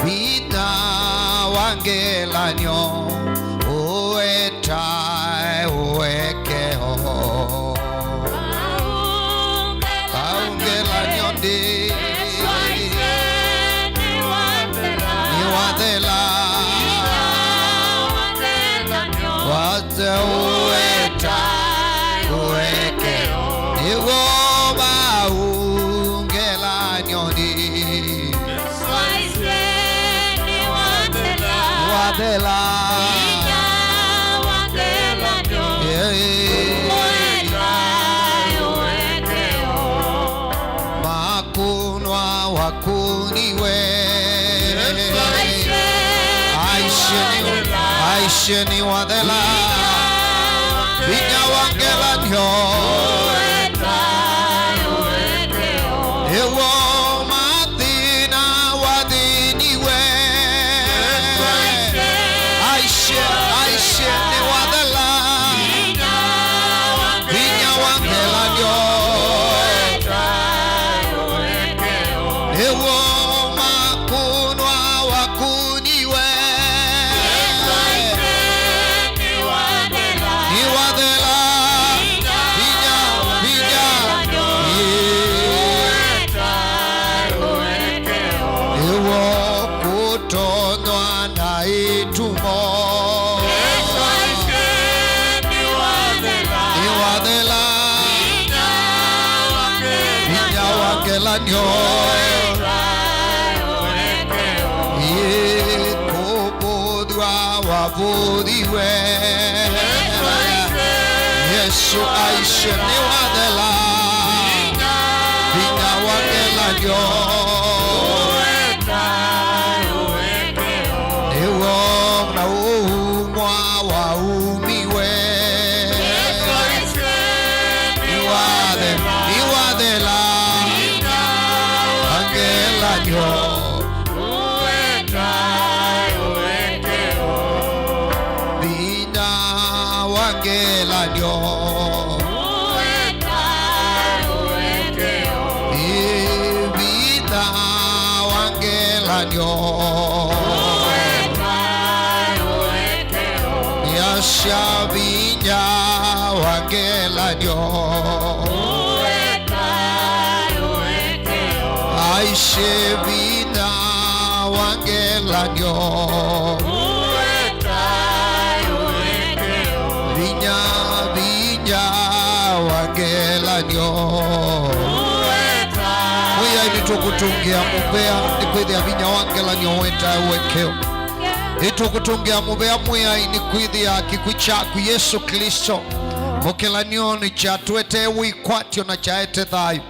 Vina wangelanyo uetai uekeo Aungelanyo di Niwadela Wate uetai uekeo Niwoba ungelanyo di Niwadela Makunwa wakuniwe Aisheni wadela Vinya wangelanyo Ewo mathina wadiniwe Aisheni wadela Vinya wangelanyo Ewo makunwa wakuniwe Niwadela Vinya Ewo kutonwa na itumo Niwadela Vinya wangelanyo Wabudiwe Yesu aisheni wadela Vinya wangelanyo Ewo na umwa waumiwe Niwadela wangelanyo Wangelanyo Vina wangelanyo Yasha vinya wangelanyo Aishe vina wangelanyo Vinya wangelanyo Mwiya itukutungia mubea Nikwithia vinya wangelanyo weta uwekeo Itukutungia mubea mwiya inikwithia kikwi chaku Yesu Kristo Mukelanyo ni chatuete wikwatio na chaete thayu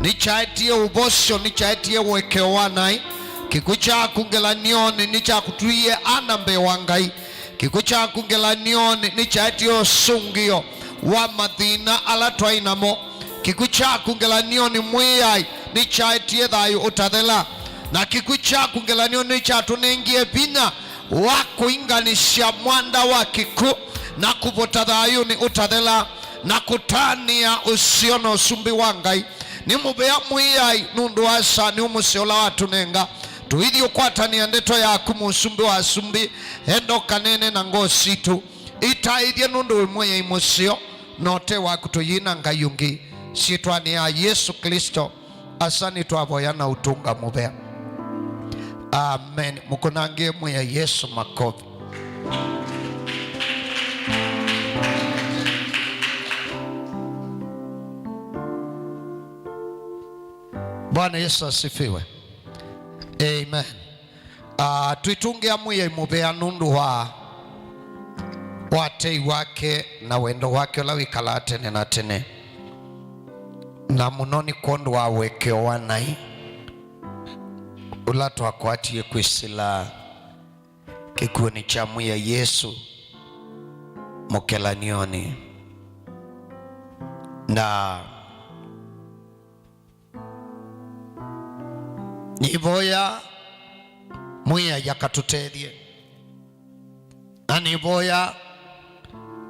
Ni chaetie ubosho ni chaetie uwekeo wanai Kikwi chaku ngelanyo ni chakutuie anambe wangai Kikwi chaku ngelanyo ni chaetie sungio wa mathina ala twainamo Kikwi chaku ngelanyo ni mwiyai ni chaetie thayu utathela Na kikwi chaku ngelanyo ni chatunengie vinya wa kuinganisha mwanda wa kiku Na kuvota thayu ni utathela Na kutania usiono usumbi wangai Ni mubea mwiyai nundu asa ni umusiola watunenga Tuithi ukwatania ndeto yaku musumbi wa sumbi Endo kanene na ngositu Itaithia nundu mweya imusio Note waku tuyina ngayungi Sitwani ya Yesu Kristo Asani tuavoya na utunga mubea Amen Mukunangie mweya Yesu makofi Bwana Yesu asifiwe Amen Tuitungia mweya mubea nundu wa watei wake na wendo wake ula wikala tene na tene na munoni kondu wa wekeo wanai ula twakwatie kwisila kikuoni cha mwiya Yesu mukelanioni na nivoya mwiya yakatutethie na nivoya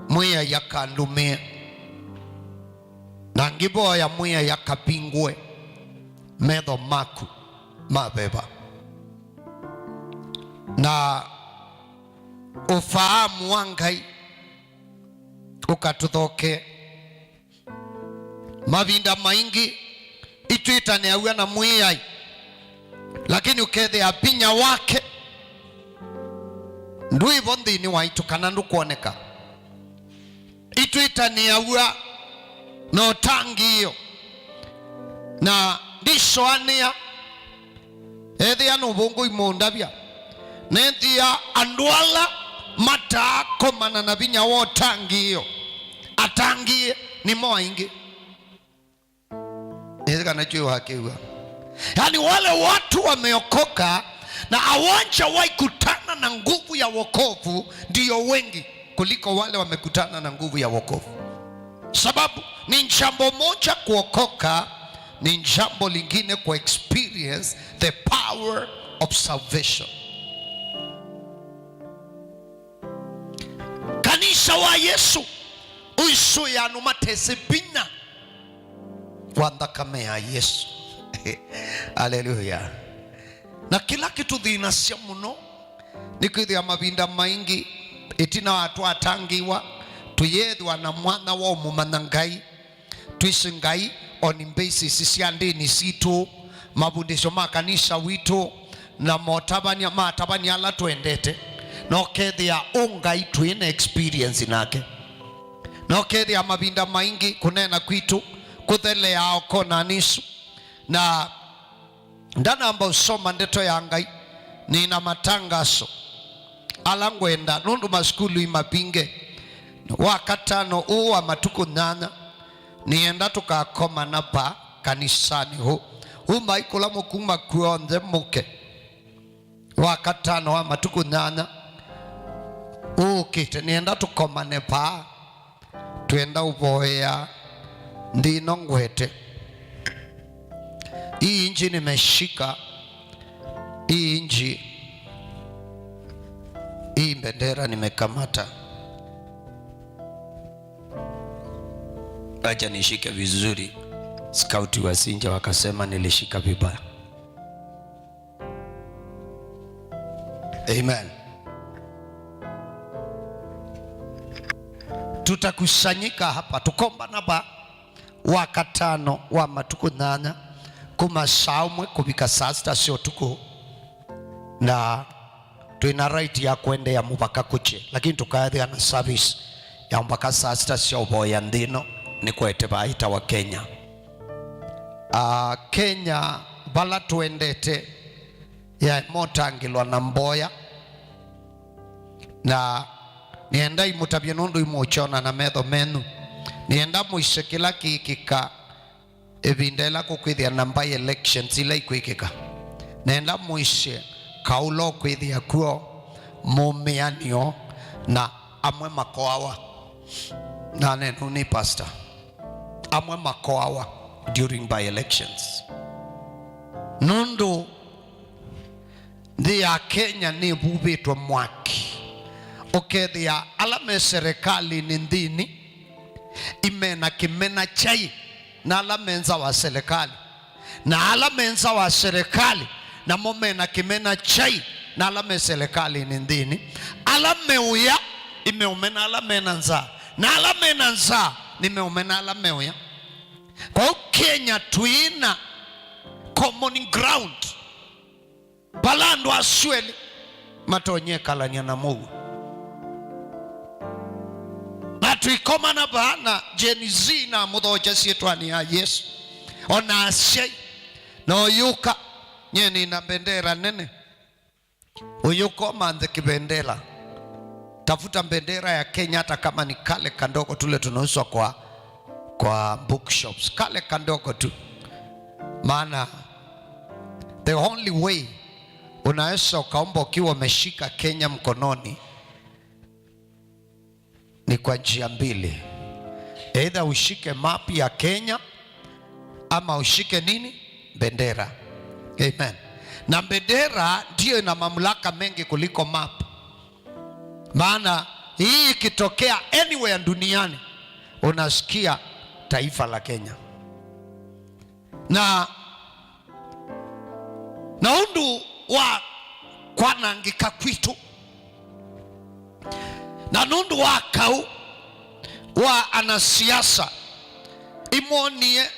mwiya yakandumie na ngivoya mwiya yakapingwe metho maku mabeba na ufahamu wa Ngai ukatuthoke. Mavinda maingi itwitane aua na mwiyai, lakini ukethea pinya wake ndwivo nthini waitu kana ndukuoneka. Itwitane aua no tangio na ndicoania ethia no bungu imundavya nethia andwala matakomana na vinya wo tangio atangie ni moingi ezekana chuo hakiwa. Yani wale watu wameokoka na hawajawahi kutana na nguvu ya wokovu ndio wengi kuliko wale wamekutana na nguvu ya wokovu. Sababu ni jambo moja kuokoka, ni jambo lingine ku experience the power of salvation. Kanisa wa Yesu uisu ya numatese bina wandakame ya Yesu. Haleluya. Na kila kitu thinasia muno nikwithia mavinda maingi itina watu atangiwa tuyethwa na mwana wa umumana Ngai, twisi Ngai on basis cia ndini citu, mabundisho ma kanisa witu na matabania ala twendete, no kethia ungai twina experience nake. No kethia mavinda maingi kunena kwitu kuthele yao kona nisu na ndana ambao soma ndeto ya Ngai nina matangaso alangwenda nundu maskulu imapinge wakatano uwa matuku 8 nienda tukakoma napa kanisani hu maikula mukuma kuonze muke wakatano wa matuku 8 ukite nienda tukoma nepa tuenda uvoya ndino ngwete. Hii inji nimeshika, hii inji, hii bendera nimekamata. Acha nishike vizuri. Skauti wa Sinja wakasema nilishika vibaya. Amen. Tutakusanyika hapa tukomba naba wakatano wa matuku 8 kuma saumwe kubika sasta sio tuku na tuina right ya kwende ya mubaka kuche, lakini tukaadhi na service ya mbaka sasta sio boya ndino ni kwete baita wa Kenya. Kenya bala tuendete ya motangilwa na mboya na nienda imutabye nundu imuchona na medho menu nienda muishe kila kikika evindela kukwithia namba elections ila ikwikika nenda muishe kaulo kwithia kuo mumianio na amwe makoawa na nenu ni pastor amwe makoawa during by elections nundu thia Kenya ni bubitwa mwaki ukethia alame serikali ni ndini imena kimena chai na alamenza wa serikali na alamenza wa serikali na momena kimena chai na alame serikali ni ndini alameuya imeumena alamena nza na alamena nza nimeumena alameuya. Kwa Kenya tuina common ground balando asweli matonye kalanya na Mungu tuikoma na bana jenizi na mudhoja sietwani ya Yesu ona ashe na uyuka nyeni na bendera nene uyuko mandhe kibendera tafuta bendera ya Kenya hata kama ni kale kandogo tule tunauswa kwa bookshops kale kandogo tu, maana the only way unaweza ukaomba ukiwa umeshika Kenya mkononi ni kwa njia mbili, either ushike map ya Kenya ama ushike nini bendera. Amen. Na bendera ndio ina mamlaka mengi kuliko map, maana hii ikitokea anywhere duniani unasikia taifa la Kenya na undu wa kwanangika kwitu na nundu wakau wa anasiasa imonie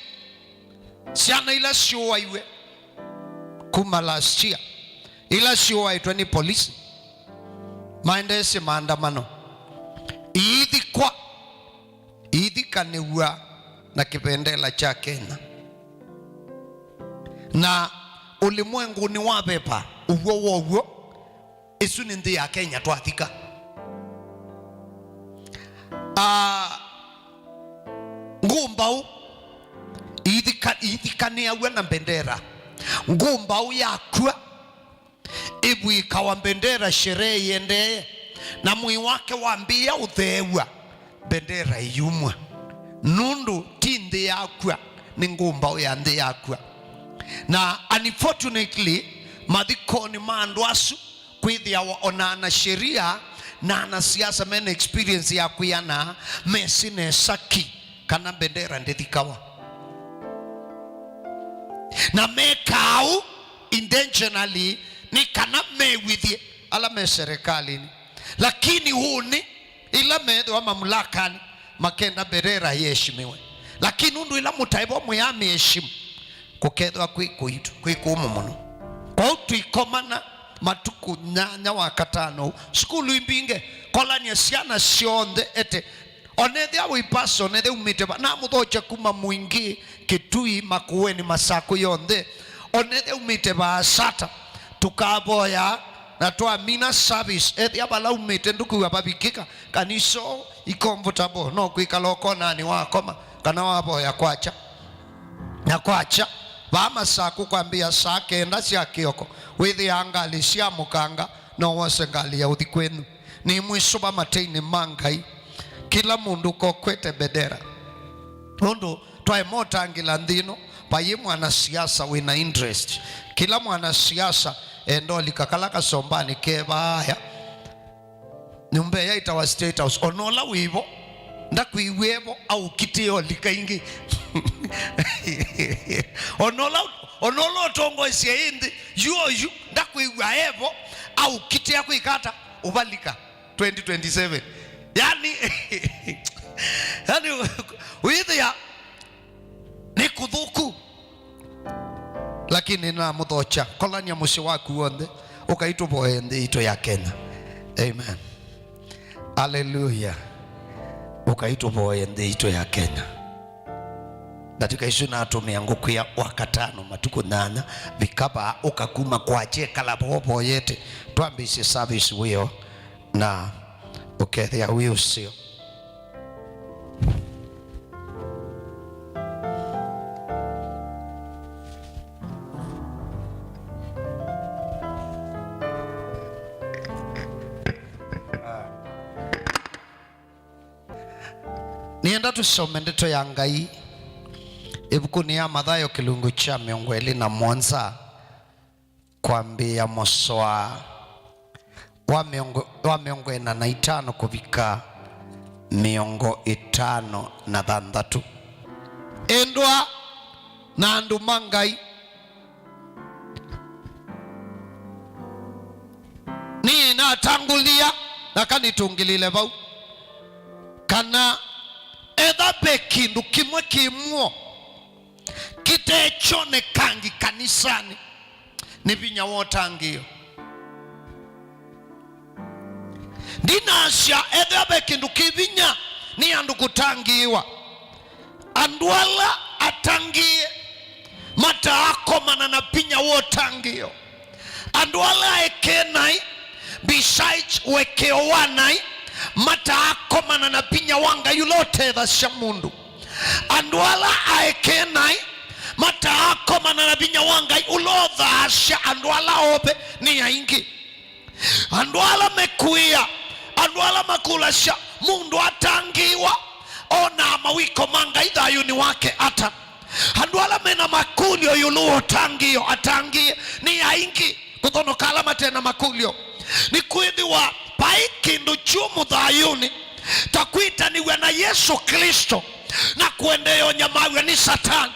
siana ila siwa iwe kuma last year ila siwa itwa ni polisi maendese maandamano ithi kaniwa na kipendela cha Kenya na ulimwengu ni wabepa uwo isu ni nthi ya Kenya twathika ngumbau ithikaniawe na bendera ngumbau yakua ibwika wa bendera sherehe yende na mwi wake wambia uthewa bendera iyumwa nundu tindi yakua ni ngumbau ya nthi yakua na unfortunately mathikoni mandu asu kwithia onana sheria na anasiasa mena experience ya kuyana mesine saki kana bendera ndithikawa na mekau intentionally ni kana mewithie ala me serikali lakini huni ila medho wa mamlakani makenda bendera yeshimiwe lakini undu ila mutaibo muyame heshimu kukethwa kwikumu muno kwa tuikomana matuku nyanya wa katano skulu imbinge kolania siana sionde ete onethia wipaso onethia umite na muthocha kuma mwingi kitui makueni masaku yonthe onethia umite baasata tukaboya na twamina service ethia bala umite ndukuwa babikika kaniso comfortable no kwikala konani wakoma kana waboya kwacha na kwacha bamasaku kwambia saa kenda cia kioko withi angali cia mukanga no wose ngali ya uthi kwenu ni mwiso ba mateini mangai kila mundu kokwete bendera mundu twae motangila nthino paye mwana siasa wina interest kila mwana siasa endo likakala kasombani kebaya nyumbe ya itawa state house onola wivo ndakwiwebo au kitio likaingi onolo tongo isi yuoyu ndakwiwa evo au kitia kuikata ubalika 2027 yani withia ni kuthuku lakini na muthocha kolania musi waku wonde ukaitwo boe nthi ito ya Kenya amen hallelujah ukaitwo boe nthi ito ya Kenya datika isu na atumia nguku ya wakatano matuku nana vikaba ukakuma kwa cheka la bobo yete twambisi service wio na ukethia wio sio nienda tusome ndeto ya Ngai ibukuni ya Mathayo kilungu cha 27 kwambia moswa wa 45 kuvika 56 endwa na andu mangai ni natangulia na kanitungilile bau kana etha bekindu kimwe kimwo kitechone kangi kanisani ni vinya wotangio dinasya etha bekindu kivinya ni andu kutangiwa andwala atangie mataako manana pinya wotangio andwala ekenai besides wekeo wanai mataako manana pinya wanga yulote tha shamundu andwala aekenai mataako manana pinya wanga ulotha asha andwala obe ni yaingi andwala mekuia andwala makulasha mundu atangiwa ona mawiko manga idhayu ni wake ata andwala mena makulio yuluo tangio atangie ni yaingi kuthono kalama tena makulio ni kuidhiwa paikindu chumu dhayuni takwita niwe na Yesu Kristo na kuendeyo nyamawe ni Satani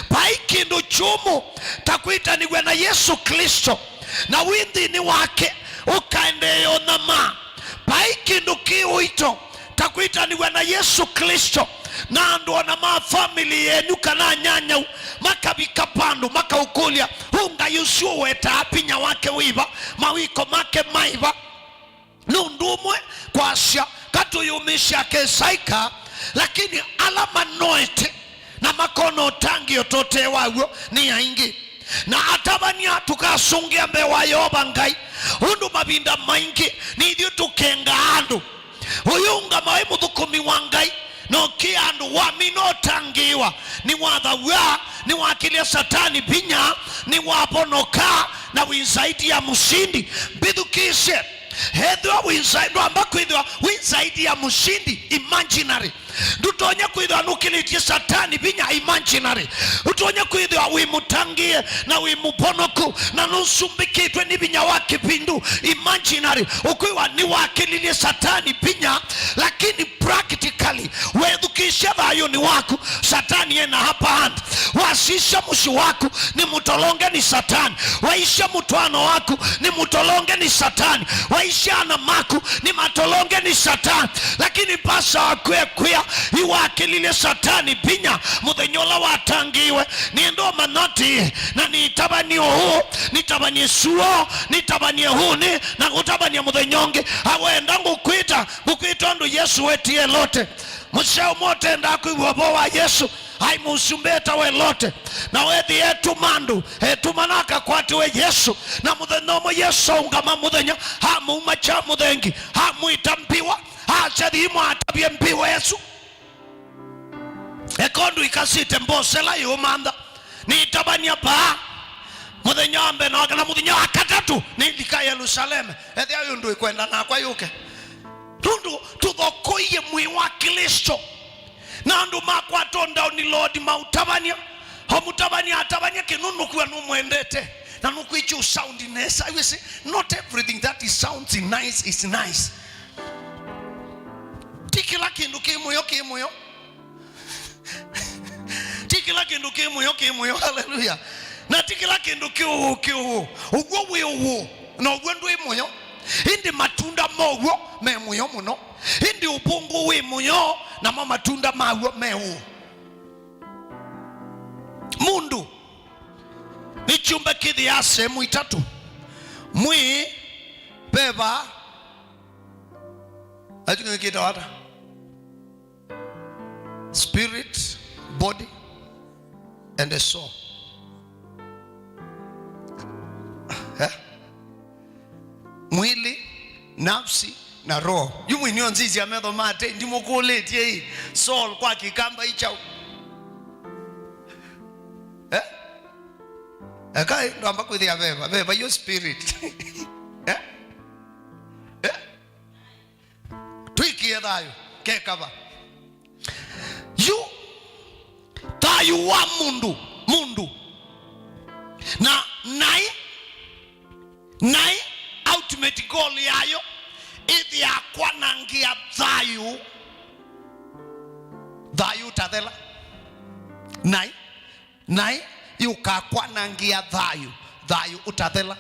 paikindu chumu takwita niwe na Yesu Kristo na windini wake ukaendeyo nama pai kindu kiuito takwitaniwe na Yesu Kristo na andu na mafamili yenu kana nyanya makabika pandu makaukulia hunga yusu weta apinya wake wiba mawiko make maiba nundumwe kwasya katuyumisha kesaika lakini alama noete na makono tangi yotote wawo ni yaingi na atabania tukasungia mbewa yoba ngai undu mabinda maingi ni idhiyo tukenga andu uyunga mawe muthukumi wa ngai no kiandu wa minotangiwa ni wathawa ni wakilia satani binya ni wabonoka na winzaidi ya mushindi mbithukishe hedwa winzaidi ambako idwa winzaidi ya mushindi imaginary ndutonya kwithwa nukilitie satani binya imaginary utonya kwithwa wimutangie na wimubonoku na nusumbikitwe ni binya wake pindu imaginary ukwiwa ni wakililie satani binya lakini practically wedukisha thayo ni waku satani ena hapa hand wasisha mushi waku ni mutolonge ni satani waisha mutwano waku ni mutolonge ni satani waisha anamaku ni matolonge ni satani lakini pasa wakwe kuya iwakilile satani binya muthenyola watangiwe niendo manoti na nitabani huu nitabani suo nitabani huni na kutabani muthenyonge awenda ngukwita ndu Yesu wetie lote mshao mote ndaku iwobo wa Yesu hai musumbeta we lote na wethi etu mandu etu manaka kwati we Yesu na muthenomo Yesu ungama muthenya hamu macha muthengi hamu itampiwa hachathimo atabie mpiwa Yesu ekondu ikasite mbosela yumanda ni itabania pa muthenya ambe na muthenya akatatu ni ndika Yerusalemu ethi ayo ndu ikwenda na kwa yuke tundu tuthokoie mwi wa Kristo na ndu makwa tonda ni Lord mautabania homutabania atabania kinunu kwa numwendete na nukuichu soundness. I will say not everything that is sounds nice is nice. Tikila kindu kimuyo tikila kindu kimuyo hallelujah na tikila kindu kiu ugwo wiu na ugwo ndu imuyo indi matunda mowo memuyo muno indi upungu wimuyo na matunda mawo mewu mundu ni chumba kithi ya sehemu itatu mwi beba ajungekita wata spirit, body and the soul. Mwili, nafsi na roho. Yumu inyo nzizi ya medho mate ndimo kuletie hii soul kwa kikamba ichao. Kai ndo ambako idhi ya beba your spirit. Twiki ya dhayo kekaba yu tayu wa mundu na nai ultimate goal yayo idhi ya kwa nangia dhayu tathela nai yuka kwa nangia dhayu utathela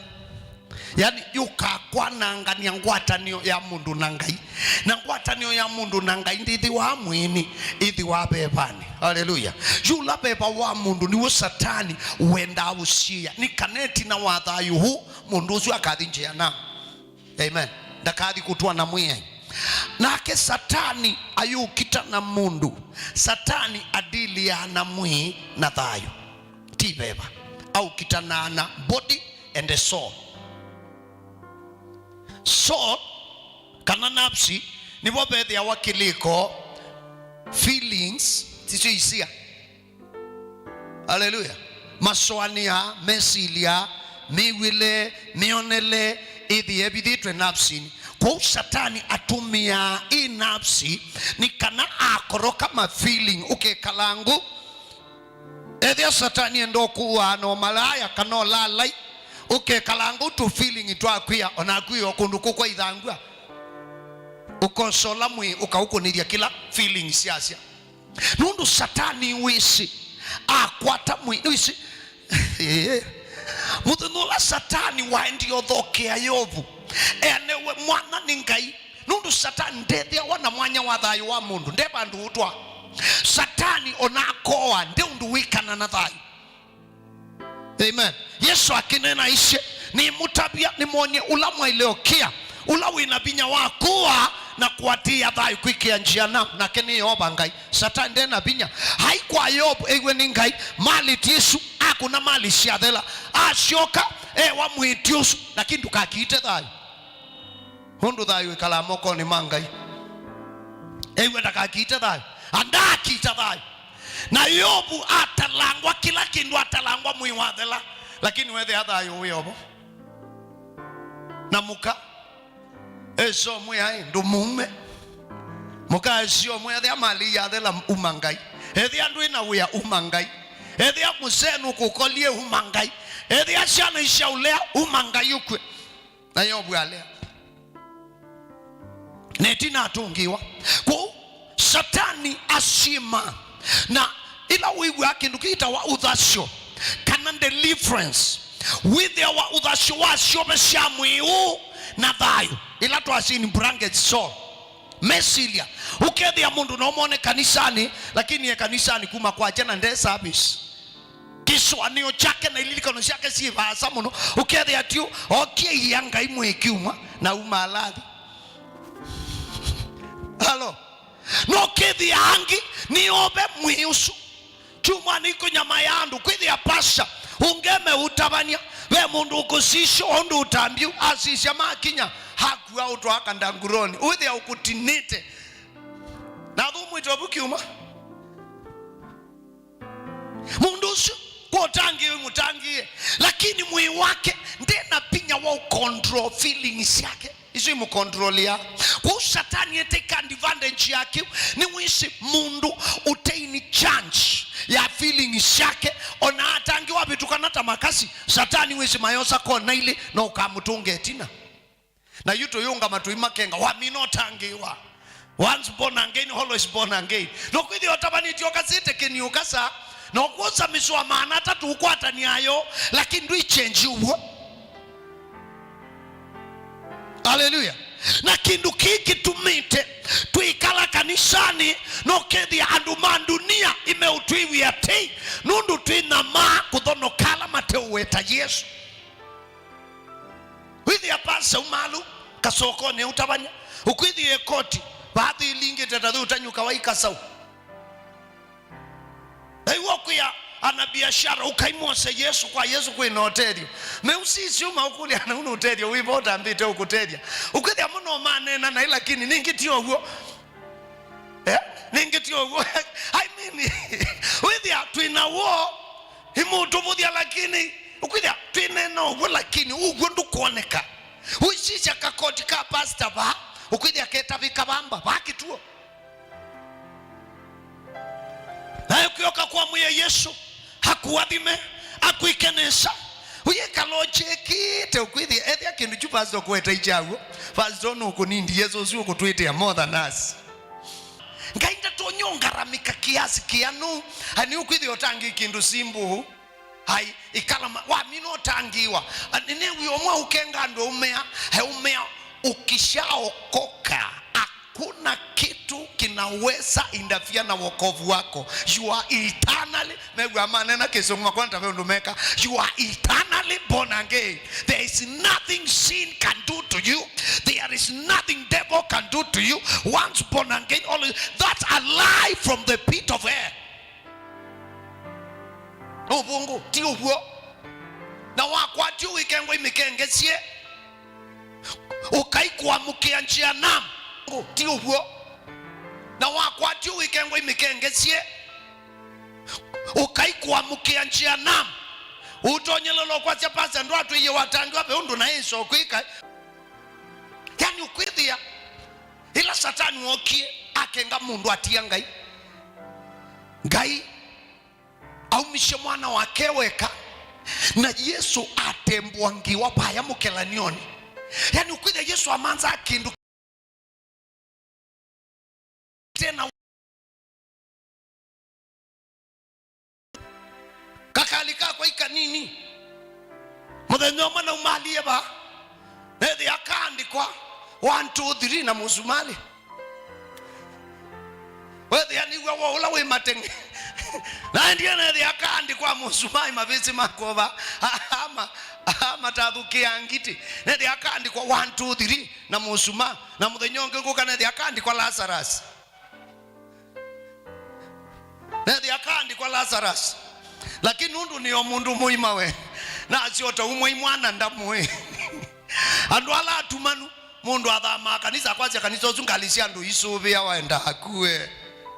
yani yuka kwa nangania ngwatanio ya mundu na ngai na ngwatanio ya mundu na ngai ndithi wa mwini ithi wa bebani haleluya yula beba wa mundu niwe satani wenda usia ni kaneti na wathayu hu mundu ucio akathi njia na amen ndakathi kutwa na mwiye nake satani ayukita na mundu satani adili ya na mwi na thayu ti beba au kitana na body and the soul. Soul kana nafsi ni bobethi ya wakiliko feelings ticho hisia haleluya maswania mesilia miwile mionele idhi ebithitwe nafsini kwa satani atumia hii nafsi ni kana akoroka ma feeling ukekalangu edhia satani endo kuwa no malaya kano lalai ukekalangu tu feeling itwakwia onakwio kunduku kwa ithangwa ukosola mwi ukaukuniria kila feeling siasia nundu satani wisi akwata mwi wisi Muthunula satani waendi othoke ayobu enewe mwana ningai nundu satani ndethia wana mwanya wa thayo wa mundu ndeba ndu utwa satani onakoa nde undu wikana na thayo. Amen. Yesu akinena ishe ni mutabia ni mwonye ula mwaileokia ula winabinya wakuwa na kuatia thayo kwikia njia na kene yoba ngai satani ndena binya haikuwa yobu ewe ni ngai mali tisu akuna mali siathela ashoka wa mwitiusu lakini tukakite thayo hundu thayo ikala moko ni mangai ewe takakite thayo andakita thayo na yobu atalangwa kila kindu atalangwa mwiwathela lakini wethe athayo uyobo na muka eso mwai ndu mume muka esio mwethe amali yathela umangai ethi andu ina wia umangai ethi amusenu kukolie umangai ethi ashana ishaulea umangai ukwe na yobu alea netina atungiwa ku satani ashima na ila wigu yake ndukita wa udhasho kana deliverance with our udhasho wa shobe shamwiu na thayo ila twasini branket soul mesilia ukethi ya mundu na umone kanisani lakini ya kanisani kuma kwa jana nde service kiswanio chake na ililikano chake si vasa muno ukethi atiu okie yanga imwe kiuma na umalathi halo no kethi yangi ni obe mwiusu chuma niko nyama yandu kwithi ya pasha ungeme utabania we mundu ukosisho ondu utambiu asisha makinya hakuwa utwaka ndanguroni uthi ya ukutinite na dhumu itobukiuma mundu usu kwa utangi mutangie lakini mwi wake ndena pinya wa control feelings yake isu imu control ya kwa satani yeteka advantage yake ni wisi mundu uteini change ya feelings yake ona atangi wabitukana tamakasi satani wisi mayosa kona ile na ukamutunge tina na yuto yunga matuima kenga wamino tangiwa once born again always born again no kwithi otabani tioka site keniukasa no kuza miswa maana tatu ukwata ni ayo lakini ndui change uwo. Hallelujah. Na kindu kiki tumite tuikala kanisani no kethi andu mandunia imeutwiwi ya tei nundu tuina maa kuthono kala mateo weta Yesu withi ya pasa umalu kasoko ne utabanya ukwithi ekoti baadhi ilingi tetathu utanyuka waikasau aiwo kuya ana biashara ukaimose Yesu kwa Yesu kwina hoteli meusisi uma ukuli ana una hoteli wibota mbite ukutelia ukwithi amuno manena na lakini ningitio huo ningitio huo I mean withi atwina wo imutubuthia lakini ukwithi twina no huo lakini ugo ndukuoneka uisisha kakoti ka pastor ba ukwithi aketa vikabamba bakituo na ukioka kwa mwe Yesu hakuwadhime akuikenesa uyekaloche kite ukwithi ethi akindu chupa zo kweta ichago pastor no kunindi Yesu sio kutwete more than us ngainda tonyongaramika kiasi kianu ani ukwithi otangi kindu simbu hai ikalama wa mino tangiwa nene wiomwa ukenga ndo umea ukishaokoka hakuna kitu kinaweza indafia na wokovu wako. You are eternally megwa manena kesonga kwanta ndumeka you are eternally born again. There is nothing sin can do to you. There is nothing devil can do to you. Once born again, always that's alive from the pit of hell. Obungu ti uwo na wakwati wikengo imikengesie ukaikwa mukia njia nam ti uwo na wakwati wikengo imikengesie ukaikwa mukia njia nam utonyelelo kwa chapasa ndo atu iye watangi wape undu na Yesu kwika yani ukwithia ila satani wokie akenga mundu atia ngai aumishe mwana wake weka na Yesu atembwangiwa paya mukelanioni yani ukwithia Yesu amanza akindu tena kakalika kwa ika nini kwa 1 2 3 na musumali wewe yani wewe ula we matenge na ndiye na akandi kwa musumai mavezi makoba ama tathukia ngiti na ndiye akandi kwa 1 2 3 na musuma na muthenyonge nguka na ndiye akandi kwa Lazarus na ndiye akandi kwa Lazarus lakini nundu ni omundu muima we na aciota umwe mwana ndamwe andu ala atumanu mundu athama kanisa kwacha kanisa uzungalisia ndu isuvia waenda akue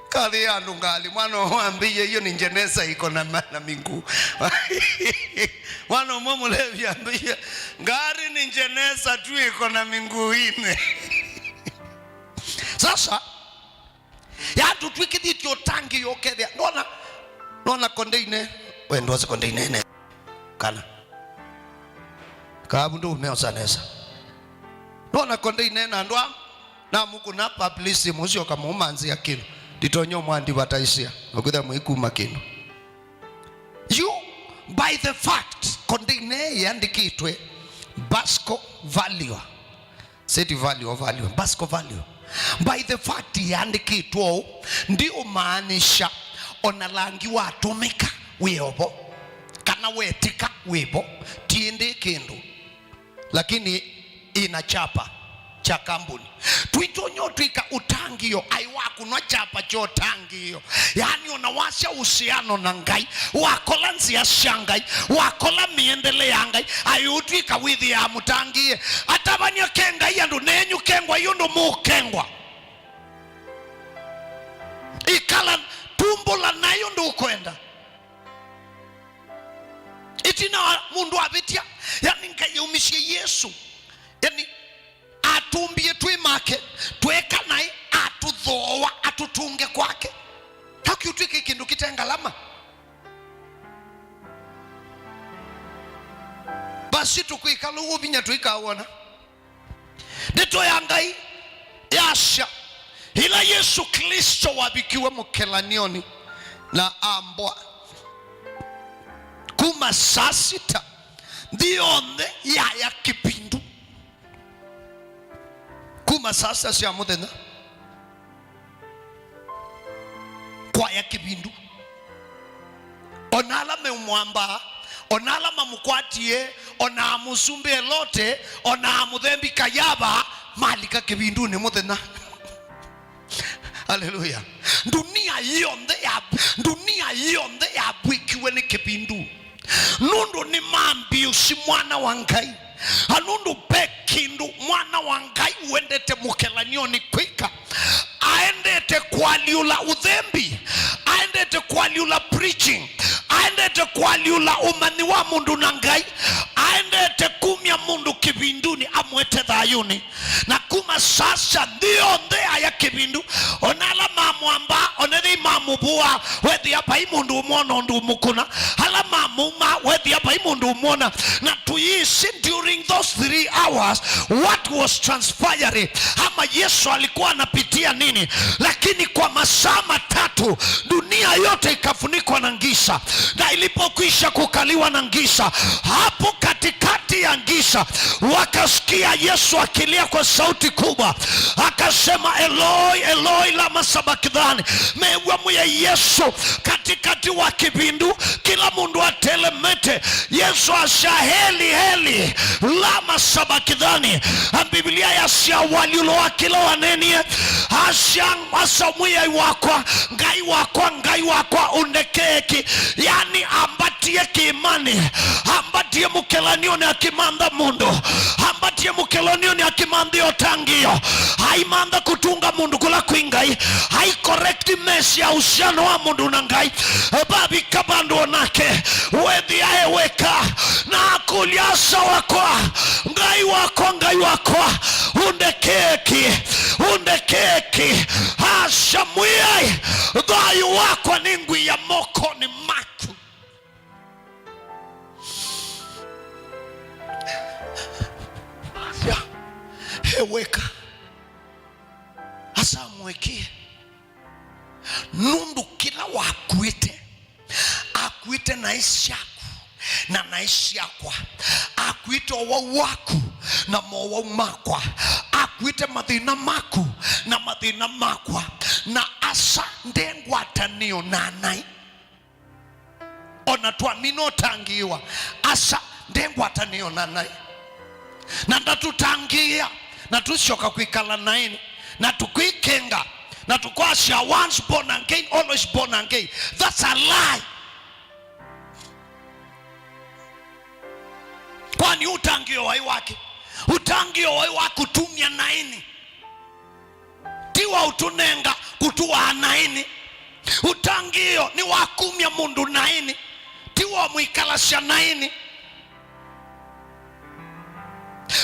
kali andu ngali mwana wambie hiyo ni njeneza iko na minguu mwana mulevi ambie ngari ni njeneza tu iko na minguu ine sasa ya tutwikithitio tangi yokethia nona kondeine wendo se kondeine ne kana kabundu umeosanesa nona kondeine na ndwa na mukuna publicity musio kama umanzi yakino ditonyo mwandi bataisia okutha mwikuma kino you by the fact kondeine yandikitwe Basco value city value Basco value by the fact yandikitwo ndio maanisha onalangi watumika weobo kana wetika webo tiende kendo lakini ina chapa cha kampuni tuitonyo twika utangio aiwaku no chapa cho tangio yani unawasha uhusiano na Ngai wakola nzia shangai wakola miendele ya Ngai ayutwika withi ya mutangie atabanya kenga yandu nenyu kengwa yundu mukengwa ikala tumbo la nayo ndo kwenda itina mundu abitia yani nkayumishie Yesu yani atumbie twimake tweka nai atuthoa atutunge kwake hakiutwike kindu kitengalama basi tukuikala ubinya tuikawona nito ya Ngai yasha ila Yesu Kristo wabikiwe mukelanioni na ambwa kuma sasita ndionde ya kipindu kuma sasa sia muthenya kwa ya kipindu onala memwamba onala mamukwatie ona amusumbe lote ona amuthembi kayaba malika kipindu ni muthenya haleluya dunia yonde ya bwikiwe ni kipindu nundu ni mambi usi mwana wa Ngai anundu pekindu mwana wa Ngai uendete mukelanioni kwika aendete kwaliula uthembi aendete kwaliula preaching aendete kwaliula umani wa mundu na Ngai aendete kumya mundu kibinduni amwete thayuni na kuma sasa ndio ndea ya kibindu onala mamwamba onethi mamubua wethi hapa imundu umona ndu mukuna hala mamuma wethi hapa imundu umona na tuishi during those 3 hours what was transpiring ama Yesu alikuwa anapitia nini lakini kwa masaa 3 dunia yote ikafunikwa na ngisa na ilipokwisha kukaliwa na ngisa hapo katikati ya ngisa wakasikia Yesu akilia kwa sauti kubwa akasema Eloi Eloi lama sabakthani mewa mwe Yesu katikati wa kibindu kila mundu atelemete Yesu ashaheli heli lama sabakthani Biblia yasia waliuloa kila wanenie asamwia ngai wakwa undekeki yani ambatie kiimani ambatie mukelanioni akimanda mundu ambatie mukelanioni akimanda otangio haimanda kutunga mundu kula kwingai hai correct mess ya usiano wa mundu na Ngai babi kabando onake wethi aeweka na kuliasa wakwa ngai wakwa undekeki ashamwia dhayu wakwa ningwi ya moko ni matu heweka asa mweke nundu kila akuite na isi yaku na isi yakwa akuite wawaku na mowa makwa akwite mathina maku na mathina makwa na asa ndengwatanio nanai ona twamino tangiwa asa ndengwatanio nanai na ndatutangia na tushoka kwikala naini na tukwikenga na tukwasha once born again always born again. That's a lie. Kwani utangio wai wake kutumia naini tiwa utunenga kutua naini utangio ni wakumya mundu naini tiwa mwikalasha naini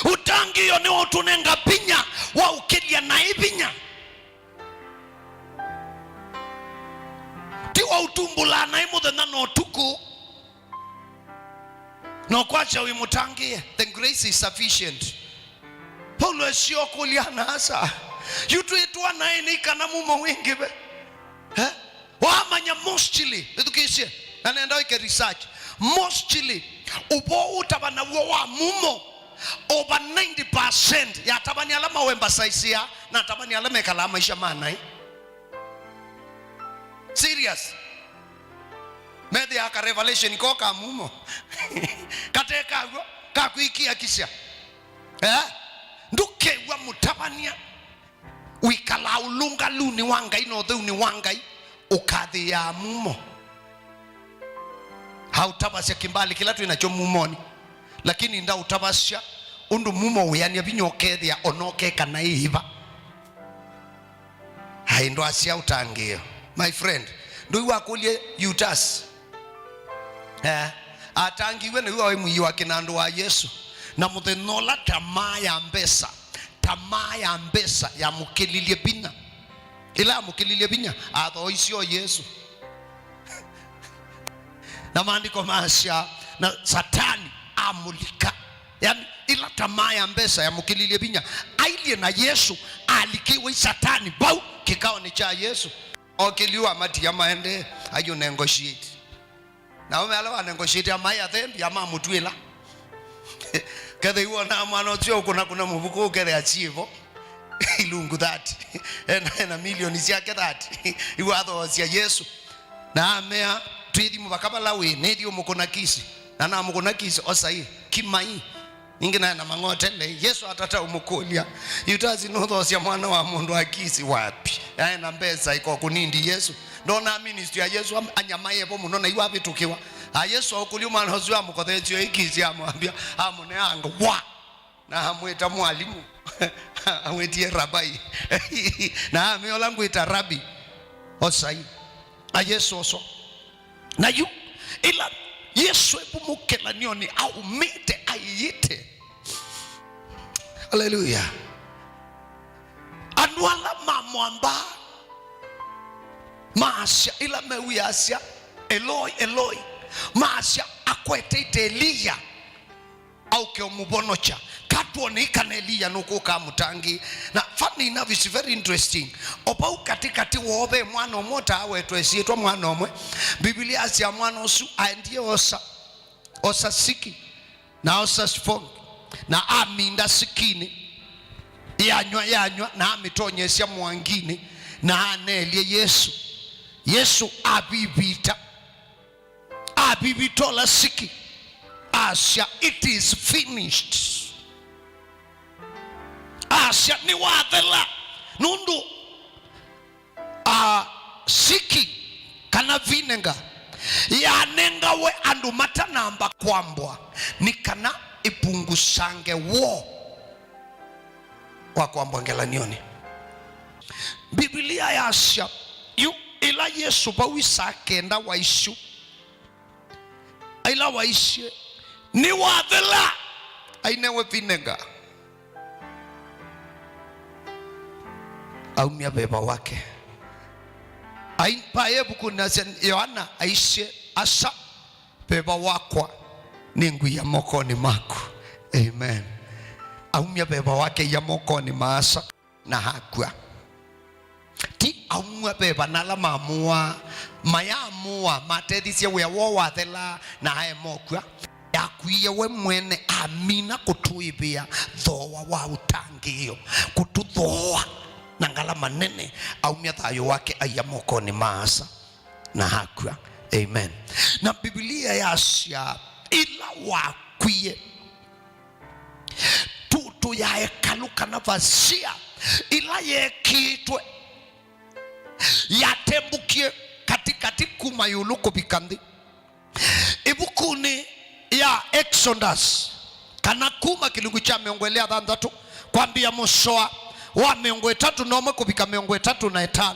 utangio ni utunenga pinya wa ukilia naibinya tiwa utumbula naimuthe na notuku no kwacha wimutangie. The grace is sufficient. Paulo sio kuliana hasa yutu itwa naini kana mumo wingi be wamanya mostly education na nenda wike research mostly ubo utabana wa mumo over 90% ya tabani alama wemba saisia na tabani alama kala maisha manai serious mede aka revelation ko ka mumo kateka go kakuikia kisha nduke wa mutabania wikala ulunga luni wangai no thuni wangai ukathi ya mumo hautabasya kimbali kila tu inacho mumoni lakini nda utabasya undu mumo uyania binyokethia onoke kana ihiva haindo asia utangio. My friend ndu wakulie Yudas atangiwe ni wewe mwi wake na ndo wa Yesu na muthenola tamaa ya mbesa ya mukililie bina ila mukililie binya atho isio Yesu na maandiko masha na satani amulika yani ila tamaa ya mbesa ya mukililie binya ailie na Yesu alikiwa satani bau kikao ni cha Yesu okiliwa mati ya maende ayo negotiate na ume alawa negotiate ya maya thembi ya mamutwila Kada iwa na mwana tio kuna mubuku kada achivo ilungu that na milioni zake that iwa atho cia Yesu na amea twidi mubakabala we nedio mukona kisi na mukona kisi osai kimai ingina na mangotele Yesu atata umukolia Yudas no thosia mwana wa mundu akisi wapi na mbesa iko kunindi Yesu ndo na ministry ya Yesu anyamaye po muno na iwa bitukiwa Yesu okuliu mwana hozu amukothetio ikisi amwambia amune anga wa na amweta mwalimu amwetie rabai na ameola ngwita rabi osai Yesu oso na yu ila Yesu ebumukela nioni au mite ayite. Hallelujah. Anwala mamwamba maasya ila mewiasya Eloi Eloi maasya akwetete Elia au ke omubonocha katuonika na Elia nuko kamutangi na funny enough is very interesting opa katikati wobe mwana omota awetu esietwa mwana omwe Biblia asya mwana osu aendie osa siki na osa sifong na aminda sikini yanywa na amitonyesya mwangini na anelie Yesu abibitola siki asya it is finished asya ni wathela nundu siki kana vinenga ya nenga we andu matanamba kwambwa ni kana ipungusange wo wa kwambwa ngelanioni Biblia ya asya yu ila Yesu bawisa kenda waishu ila waishe ni wathela ainewe vinenga aumia beba wake aimpaye bukuna Yohana aishe asa beba wakwa ningu ya mokoni maku. Amen. Aumia beba wake ya mokoni maasa na hakwa ti aumua beba nala mamua maya mua matedisia we wo wathela na hae mokwa ya akwiye we mwene amina kutuibia thoa wa utangio kututhoa na ngala manene aumia thayo wake ayamoko ni maasa na hakwa. Amen. Na Biblia yasia ila wakwiye tutu ya hekalu kana vasia ila yekitwe yatembukie katikati kumayulu kubikandi ibukuni ya Exodus kana kuma kilungu cha miongo elea thandatu kwambia musoa wa miongo 3 nome kubika miongo 3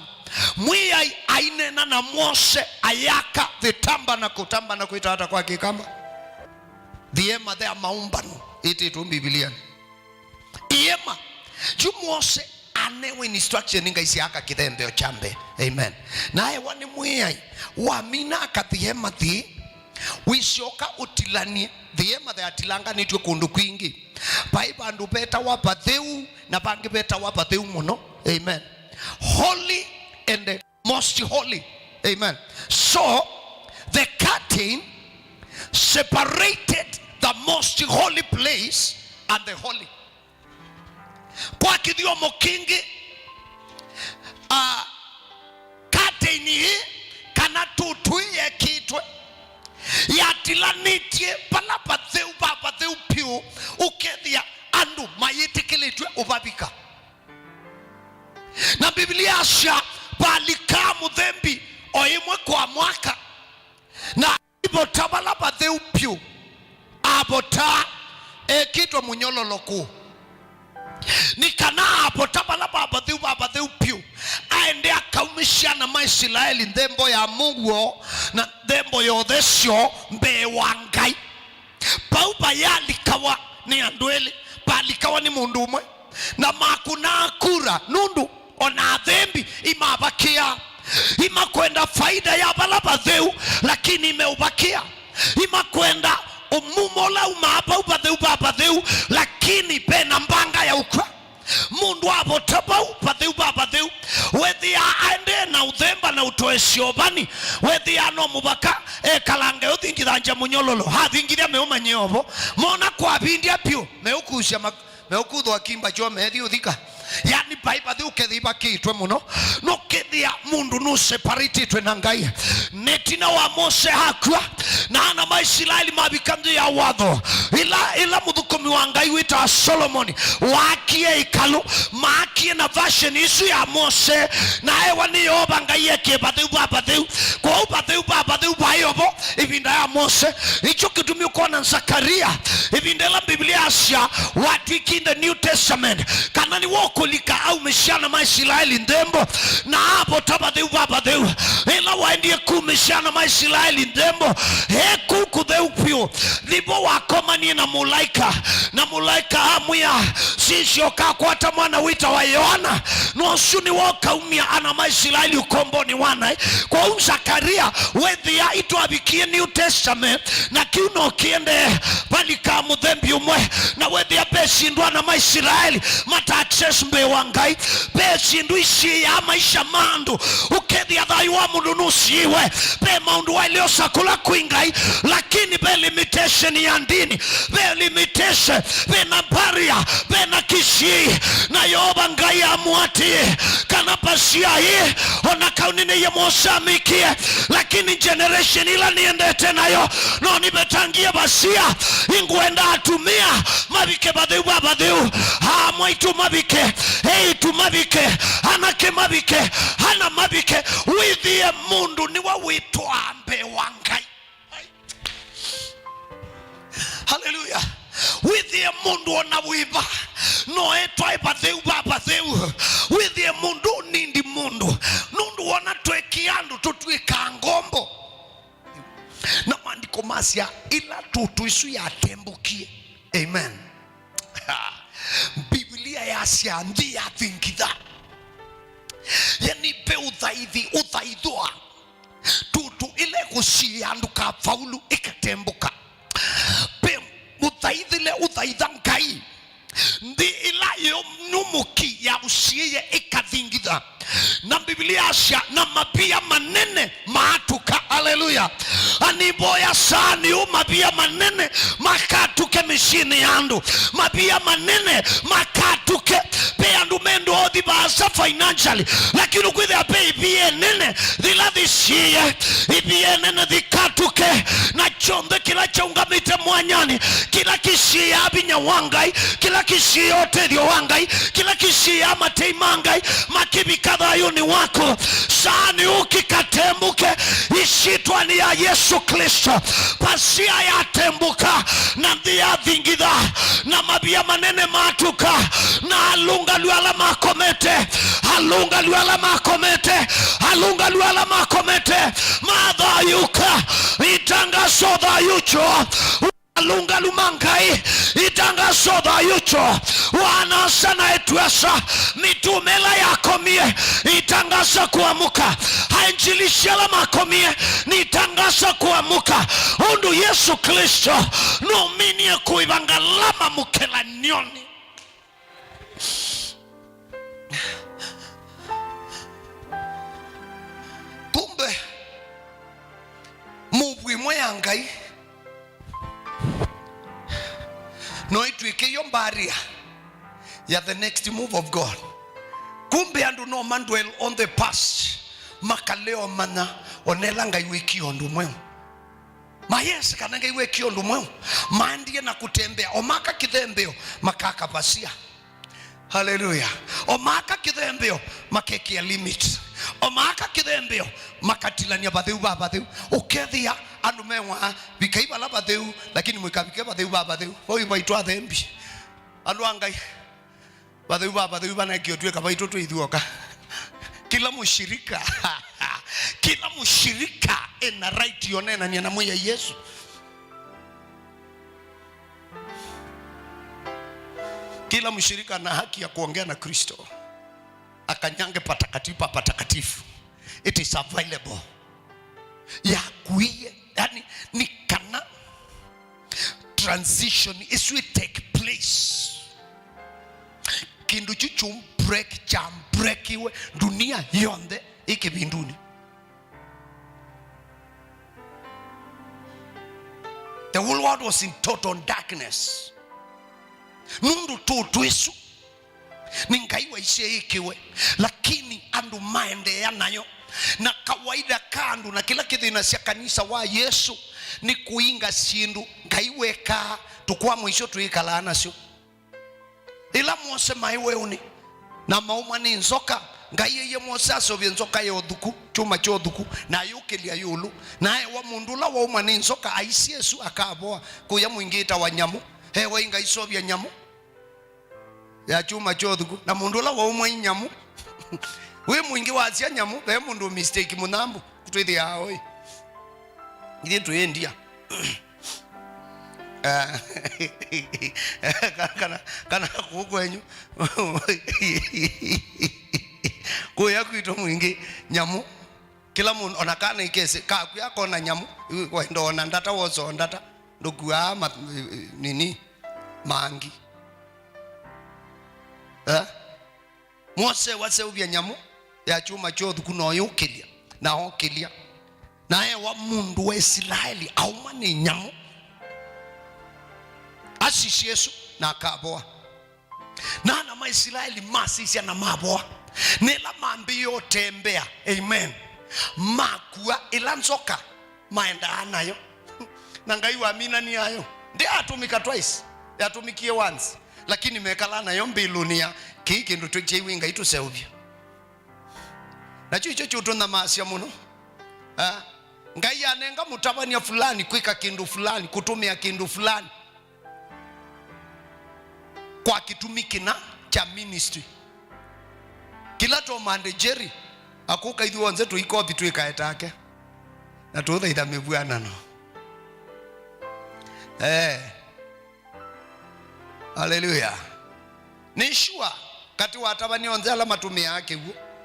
mwiya ainena na Mose ayaka vitamba na kutamba na kuita hata kwa kikamba dhiema thea maumbano iti tu Biblia iema ju Mose anewe instruction inga isi haka kithembeo chambe. Amen. Nae wani mwiya wamina akathiema thi wishoka utilani dhiema thea tilanga nitwe kundu kwingi paiba andu beta wapatheu na bangi beta wapatheu muno. Amen. Holy and most holy. Amen. So the curtain separated the most holy place and the holy. Kwa kithiomo kingi curtain hii kana tutuye kitwe yatilanitie pala patheu piu ukethia andu mayitikilitwe ubabika. Na Biblia asha palika muthembi oimwe kwa mwaka na ibota pala patheu piu abota ekitwa munyololoku nikana abota pala patheu piu aende akaumisha na Maisraeli ndembo ya Mungu na ndembo yothesio mbe wangai paupa yalikawa ni andwele palikawa ni mundu umwe na makuna kura nundu ona thembi imabakia ima kwenda faida ya balabatheu lakini imeubakia ima kwenda umumola umapa upatheu lakini pena mbanga ya ukwa mundu abotaba patheu wethi aende na uthemba na utoesio bani wethi ano mubaka kalange uthingithanja munyololo hathingithia meumanyeovo mona kwa bindia pio meukusha meukuthwa kimba jo methi uthika yani baiba thu kethiba kitwe muno no kethia mundu no separated na ngai netina wa Mose hakwa na ana Maisraeli mabikandu ya watho ila muthukumi wa ngai wita Solomon wakie ikalu makie na version isu ya Mose na ewa ni yoba ngai yake patheu kwa patheu bayobo ibinda ya Mose icho kitumio kwa Zakaria ibinda la Biblia asya watiki in the New Testament kana ni kulika au mishana Maisraeli ndembo na hapo tabatheu ila waendie kumishana Maisraeli ndembo kuku theupio libo wakomanie na mulaika amwia sisho kakwata mwana wita wa Yohana nuosuni waka umia ana Maisraeli ukomboni wana kwa Zakaria wethi ya ito abikie New Testament na kiuno kiende palika muthembi umwe na wethi ya pesindwa na Maisraeli mata access mbe wangai pesindu isi ya maisha mandu ukethi ya thayu wa mundu nusiwe pe maundu wa ilio sakula kuingai lakini pe limitation ya ndini pe limitation pe na barrier pe na kishi na yoba ngai ya muati kana pasia hii ona kaunine ya Mosa mikie lakini generation ila niende tena yo no nibetangia basia inguenda atumia mabike batheu mwaitu mabike tumabike anake mabike hana mabike withie mundu ni wa witwa mbe wangai. Hallelujah. Withie mundu ona wiba no etwa batheu withie mundu nindi mundu nundu ona twekiandu tutwika ngombo na maandiko masia ila tutu isu ya tembukie. Amen. Biblia yasia ndia thingitha yani pe uthaithwa tutu ile kusianduka faulu ikatembuka pe uthaitha ngai ndi ila yo numuki ya usiye ikathingitha na Biblia yasia na mapia manene maatuka. Hallelujah. Haleluya. Aniboya sani umabia manene makatuke mishini yandu mabia manene makatuke pe andu mendo odi basa financially lakini ukwithe ape ibie nene dhiladhishie ibie nene dhikatuke na chombe kila chaungamite mwanyani kila kishie abinya wangai kila kishie otedio wangai kila kishie amateimangai makibikadha yuni wako sani ukikatembuke ishitwa ni ya Yesu Kristo pasia ya tembuka na ndia dhingidha na mabia manene matuka na alunga luala makomete alunga luala makomete alunga luala makomete madhayuka itanga soda yucho alunga lumangai itanga soda yucho wana sana etuasa mitumela yakomie itangasa kuamuka hainjilishala makomie nitangasa kuamuka undu Yesu Kristo numinie kuibangalama mukela nyoni. Kumbe mubwi mwayangai no itwike yombaria ya the next move of God. Kumbe andu no man dwell on the past makaleo mana onelanga iweki ondu mweu mayesi kananga iweki ondu mweu mandie na kutembea omaka kithembeo makaka pasia. Haleluya. Omaka kithembeo makekia limit omaka kithembeo makatilania batheu babatheu ukethia andu mewa bikaiba la batheu lakini mwikabike batheu babatheu oyo baitwa thembi andu angai batheu babatheu bana kiotwe kabaito twithuoka kila mushirika kila mushirika ena right yonena ni anamoya Yesu. Kila mshirika na haki ya kuongea na Kristo akanyange patakatifu. It is available ya kuie yani ni kana transition is will take place kindu chuchu break jam break iwe dunia yonde ikibinduni. The whole world was in total darkness. Nundu tutu isu ningaiwa ishe ikiwe lakini andu maende ya nayo na kawaida kandu na kila kitu inasia kanisa wa Yesu ni kuinga sindu ngaiweka tukua mwisho tuikala anasio ila Mose maiwe uni na mauma ni nzoka ngai ye Mose asovye nzoka ye odhuku chuma cho odhuku na yukelia yulu nae wa mundula wa uma ni nzoka aisi Yesu akaboa kuya mwingita wa nyamu hewa inga isovya nyamu ya chuma cho odhuku na mundula wa uma nyamu we mwingi wazia nyamu we mundu mistake munambu kutwethi yaoi ili tuendia kana kukwenyu kuya kuito mwingi nyamu kila mundu onakana ikese kaku yako na nyamu kwa ndo na ndata wozo ndata ndokuwa nini mangi Mose wase ubya nyamu ya chuma chodhu kuno yukilia na hokilia nae wa mundu wa Israeli auma ni nyamu asisi Yesu na akaboa na na ma Israeli masisi na maboa nela mambio tembea amen makua ilanzoka maenda anayo na ngai wa amina ni ayo ndio atumika twice yatumikie once lakini mekala nayo mbilunia kiki ndo tuchewinga itu seuvya na chicho chutunda masia muno ngai anenga mutabania fulani kwika kindu fulani kutumia kindu fulani kwa kitumiki na cha ministry kila to mande Jerry akuka idhu wanze tu iko vitu ikaetake na tuothe idhamebwana no haleluya nishua kati watabani onzela matumi yake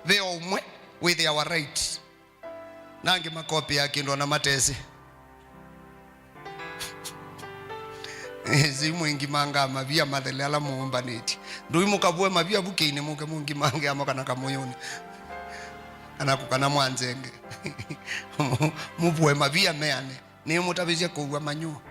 veo umwe with our rights nangi makopi yake ndo na matesi ezi mwingi manga mavia madhele ala muomba neti ndui mukabwe mavia bukeine muke mungi mange amaka na kamoyoni anakukana mwanzenge mubwe mavia meane ni mutabije kuwa manyu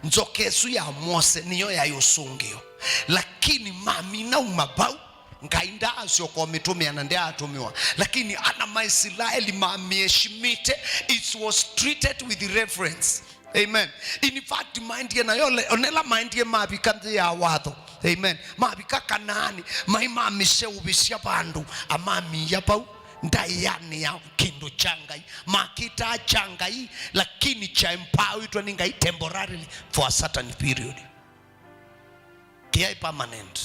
nzokesu ya Mose niyo ya yosungio lakini mami na umabau ngainda asyo kwa mitume anandea atumiwa lakini ana Maisraeli mamieshimite. It was treated with reverence. Amen. In fact mind ye na yole onela mind ye mabikante ya watho. Amen. Mabika Kanaani maima mise ubisia bandu amami yapau ndayani ya kindu changai makita changai lakini cha empower itwa ningai temporarily for a certain period kia permanent.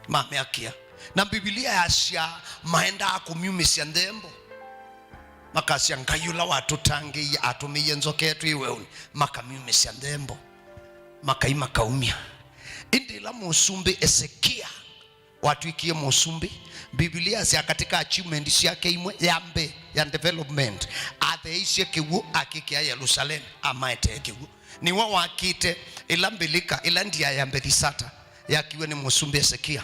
Mame akia na Biblia yasya maenda akumyumisia ndembo makasya ngayula watu tangi atumiye nzoketu iweuni makamyumisia ndembo makaima kaumia indila musumbi Ezekia watu ikie musumbi Biblia zya katika achievement yake imwe yambe ya development atheisye kiwu akikia Yerusalemu amaete kiwu niwe wakite ilambilika ilandia yambe disata yakiwe ni musumbi Ezekia.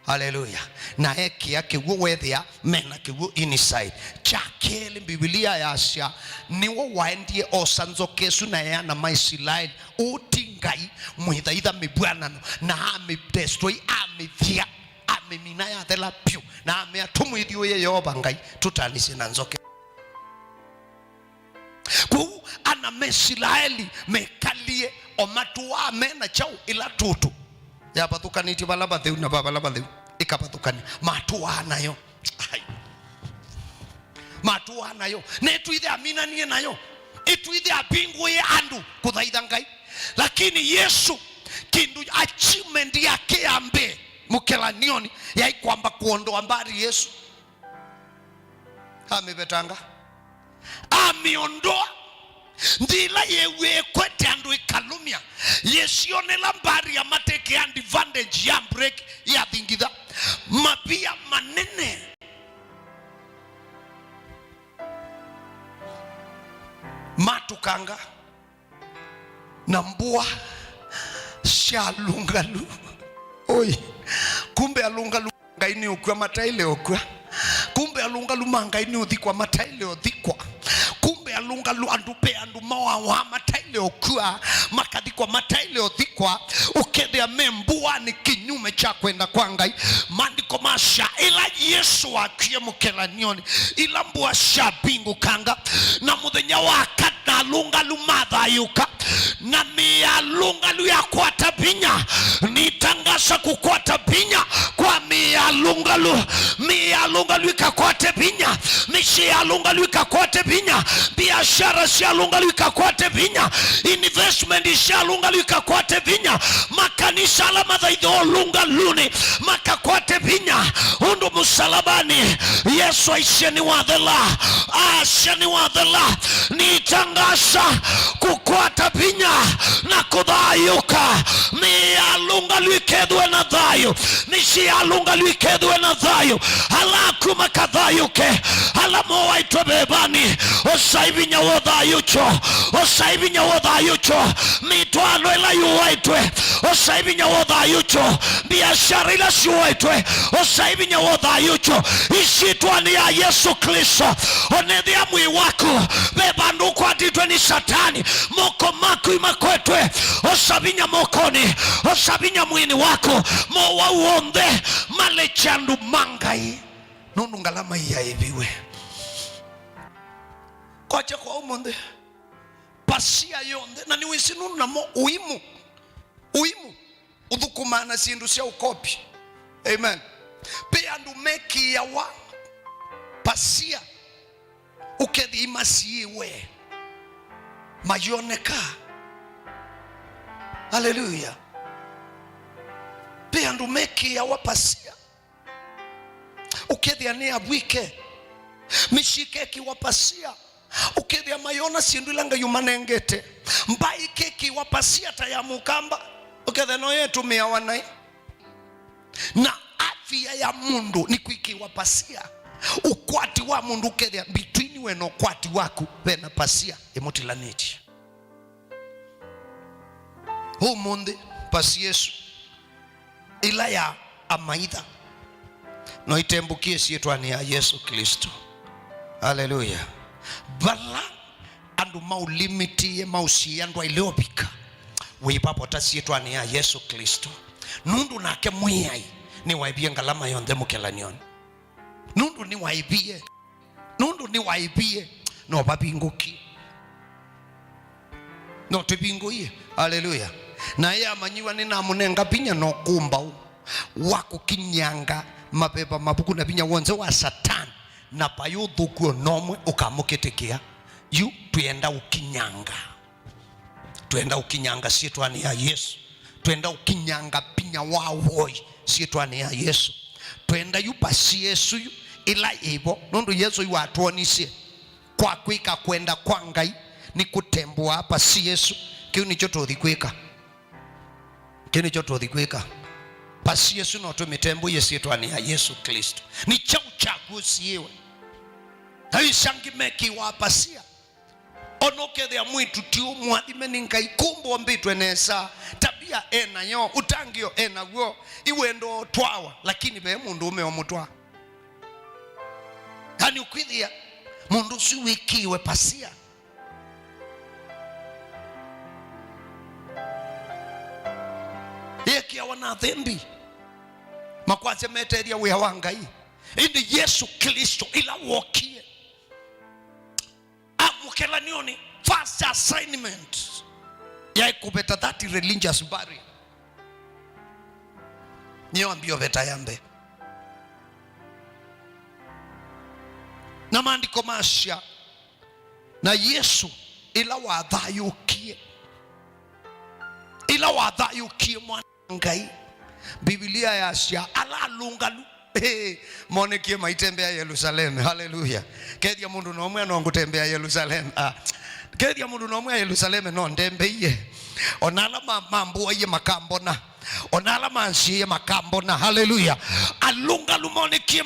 Hallelujah. Na eki yake wethia mena kiwu inside chakele Biblia yasya niwo waendie osanzo kesu na yana Maisraeli utingai muhithaitha mibwanano na ame destroy ame thia ame minaya thela pyu na ame atumwithio ye yoba ngai tutanisi na nzoke ku ana Maisraeli mekalie omatuwa mena chau ila tutu ya pathukaniti balaba theu na balaba theu ikapathukani matuwa nayo matuwa nayo netu ithe amina nie nayo itu ithe abingu ye andu kuthaitha ngai lakini Yesu kindu achievement yake ambe mukelanioni yai kwamba kuondoa mbari Yesu amebetanga amiondoa ndila yewe kwete andu ikalumia yesione lambari ya mateke advantage ya break ya thingitha mapia manene matukanga na mbua shalungalu oi kumbe alungalu ngaini ukwa mataile okwa kumbe alungalu mangaini uthikwa mataile uthikwa kumbe alungalu andupe andu mawa mataile okwa makadikwa mataile uthikwa ukethia membua ni kinyume cha kwenda kwa ngai mandiko masha ila Yesu akie mukelanioni ila mbua sha bingu kanga na muthenya wakati alungalu mathayuka na mialungalu ya kwata binya nitangasha kukwata binya kwa mialungalu ikakwate binya mishialungalu ikakwate binya biashara shialungalu ikakwate binya investment shialungalu ikakwate binya makanisa la mathaitho lungaluni makakwate binya undu musalabani Yesu aisheni wathela asheni wathela nitangasha kukwata binya na kuthayuka mialungalu ikethwe na thayo mishialungalu ikethwe na thayo halaku makathayuke halamo waitwe bebani osaibinya wothayucho osaibinya wothayucho mitwano ila yuwaitwe osaibinya wothayucho biashara ila yuwaitwe osaibinya wothayucho ishitwani ya Yesu Kristo onethia mwi wako bebandu kwatitwe ni satani moko maku imakwetwe osabinya mokoni osabinya mwini wako mowa uonde male chandu mangai nunu ngalama iya ibiwe kwacha kwa umonde pasia yonde na niwisi nunu na mo uimu udhukumana sindu sia ukopi. Amen. Pia ndu meki ya wa pasia ukethi imasiwe mayoneka. Hallelujah. Pia ndu meki ya wa pasia ukethi ania wike mishike kiwa pasia ukethi mayona sindu ilanga yumanengete mbai keki wa pasia tayamukamba ukethi no yetu mia wanai na afya ya mundu ni kuikiwa pasia ukwati wa mundu ukethi between we no kwati waku wena pasia emotilaneti huu mundu pasi Yesu ila ya amaitha no itembukie sietwani ya Yesu Kristo. Haleluya. Bala andu maulimitie mausia andu aileobika wipapo tasietwani ya Yesu Kristo. Nundu nake mwiyai ni waibie ngalama yonthe mukelanioni. Nundu ni waibie no babinguki no tubinguie. Haleluya. Na ya manyiwa ni namunenga pinya no kumbau wako kinyanga mapepa mabuku na pinya wonze wa Satan na payuthukuo nomwe ukamukitikia yu tuenda ukinyanga sietwani ya Yesu. Tuenda ukinyanga pinya wawoi sietwani ya Yesu. Tuenda yupasi Yesu ila ibo nundu Yesu yu atuonisie kwa kwika kwenda kwa Ngai ni kutembua hapa si Yesu. Kiu nicho tuthikwika pasi Yesu no tumitembu yesietwani ya Yesu Kristo. Ni cha uchaguzi haishangi meki wa pasia onoke thea mwitu tiu mwathime ni Ngai kumbo mbitwe nesa tabia enayo utangio enaguo iwendo twawa lakini be mundu ume omutwa hani ukwithia mundu si wikiwe pasia. Yekia wana thembi makwaze meteria wea wa Ngai indi Yesu Kristo ila wokie amukelanioni first assignment ya kubeta that religious barrier niyo ambio beta yambe na maandiko masha na Yesu ila wathayukie mwana Ngai. Biblia yasha ala lungalu monekie maitembea Yerusalemu. Haleluya. Kedia mundu no mwe no ngutembea Yerusalemu. Kedia mundu no mwe Yerusalemu no ndembeye onala mambo ye makambona onala manshie makambona. Haleluya. Alunga lumonekie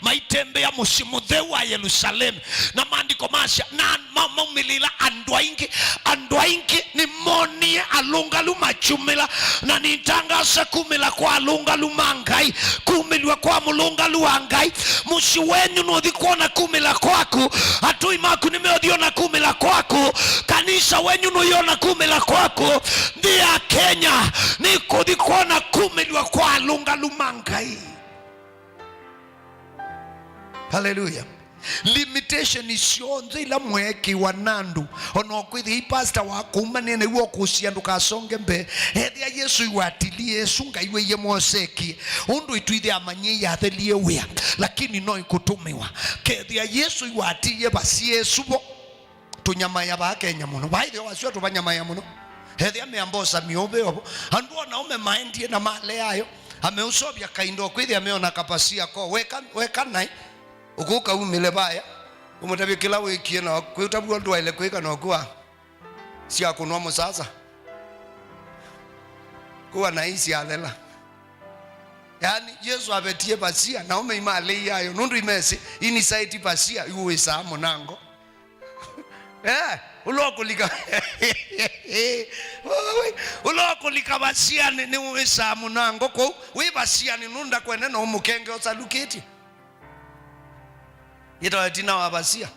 maitembea musimuthe wa Yerusalemu na maandiko masha na maumilila andwaingi ni monie alunga lumachumila na nitangasa kumila kwa alunga lumangai kumilwa kwa mulunga luangai musi wenyu nuthi kuona kumila kwaku hatui maku nimeodhiona kumila kwaku kanisa wenyu nuiona kumila kwaku ndia Kenya ni kuthi kuona kumilwa kwa alunga lumangai. Haleluya. Limitation isionthe ila mweki wanandu ono kwithi pastor wakuma nene wo kusiandu kasonge mbe ethia Yesu iwatilie Yesu ngaiwe ye moseki undu itwithi amanye yathelie wea lakini no ikutumiwa kethia Yesu iwatilie basi Yesu bo tunyama ya bakenya muno baithe wasio tubanyama ya muno ethia meambosa miobe obo andu ona ume mindie na male ayo ameusobya kaindo kwithi ameona kapasia ko weka nai ukuka umile baya umutabikila wikie na kwitabu ndo ile kwika no kwa sia kunwa musasa kwa na isi alela yani Yesu abetie pasia na ume imale yayo nundu imesi ini site pasia iwe samo nango ulokulika basia ni uwe samo nango kwa we basia ni nunda kwene no mukenge osaluketi yito tina wabasia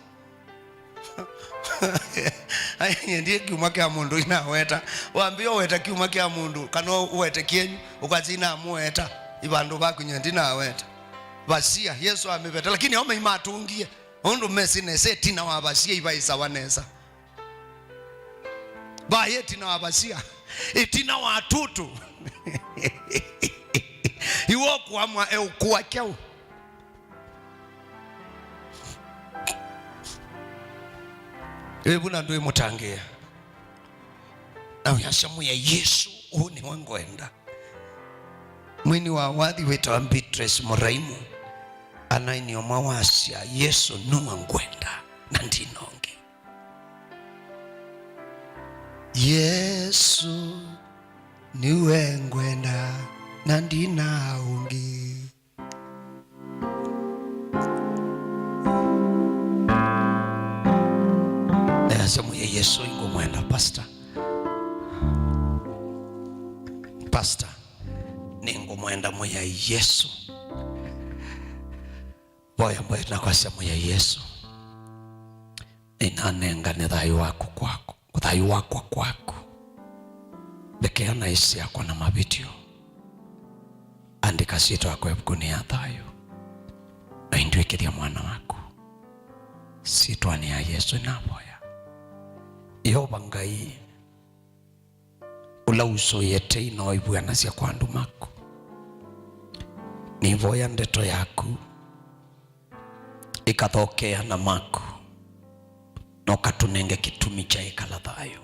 ndiye kiuma kia mundu inaweta waambio weta kiuma kia mundu kano uwete kienyu ukazina amuweta ibandu bakunye ndinaweta basia Yesu amebeta lakini homa imatungie undu mesi nese tina wabasia ibaisa wanesa ba yeti na wabasia itina watutu iwo kuamwa eukuwa kyau ebuna ndo mutangia na uyashamu ya Yesu ni wangwenda mwini wa wadhi wetu wa Beatrice Moraimu anaini omawasya Yesu ni wangwenda na ndinonge Yesu ni wangwenda na ndinaungi Samu ya Yesu ingo mwenda pastor ningumwenda muya Yesu boya na kwa sema ya Yesu inanenga ni thayu wako kwako, thayu wako kwako bekeana isi yako na mavideo andika sito wako ebukuni ya thayu na induikiria mwana wako sitwa ni ya Yesu na boya Yehova Ngai ula uso yete inoibua nasia kwa andu mako ni voya ndeto yaku ikathokea na mako na ukatunenge kitumi cha ikala thayu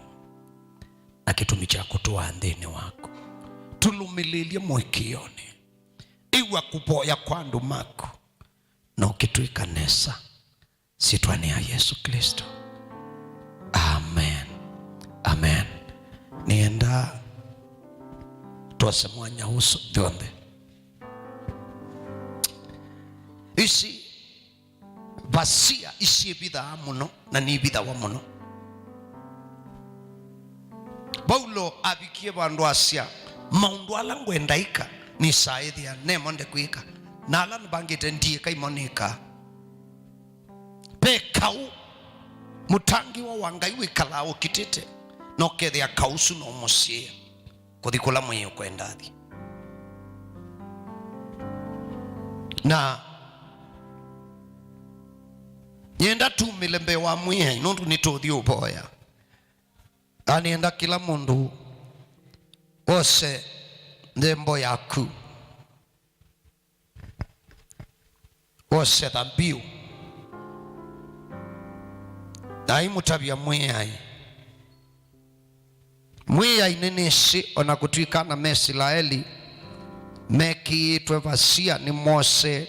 na kitumi cha kutoa ndeni wako tulumililie mwikione iwa kupoya kwa andu mako na ukituika nesa sitwa ni ya Yesu Kristo. Amen. Amen. Nienda tuwase mwanya uso vionde isi basia isi bidha muno na ni bidha wa muno. Paulo abikie bandu asia maundu ala ngwendaika ni saithia nemonde kuika na ala nbangite ndie kaimonika pekau mutangi wa wangai wikalao kitete no kethia kausu no musie kuthikula mwe kwendathi na nyenda tu milembe wa mwe nondu nitothio boya anienda kila mundu ose ndembo yaku ose thambiu dai mutabia mwiyai nenesi ona kutuika na Mesilaeli meki twevasia ni Mose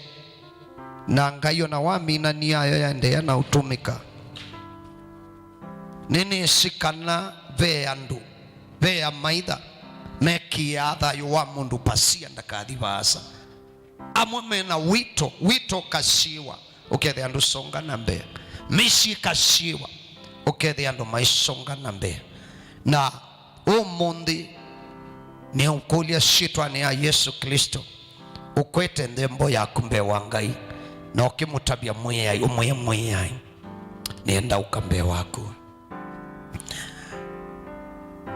na Ngayo na wamina ni ayo yaendea na utumika nenesi kana ve andu ve amaitha meki ya thayu wa mundu pasia ndakathi vasa amwe mena wito kashiwa ukethe andu songa na mbea misi kashiwa ukethe andu maisonga na mbea na umundi ni ukulia shitwa ni ya Yesu Kristo ukwete ndembo ya kumbe wangai na ukimutabia mwiyai nienda ukambe wako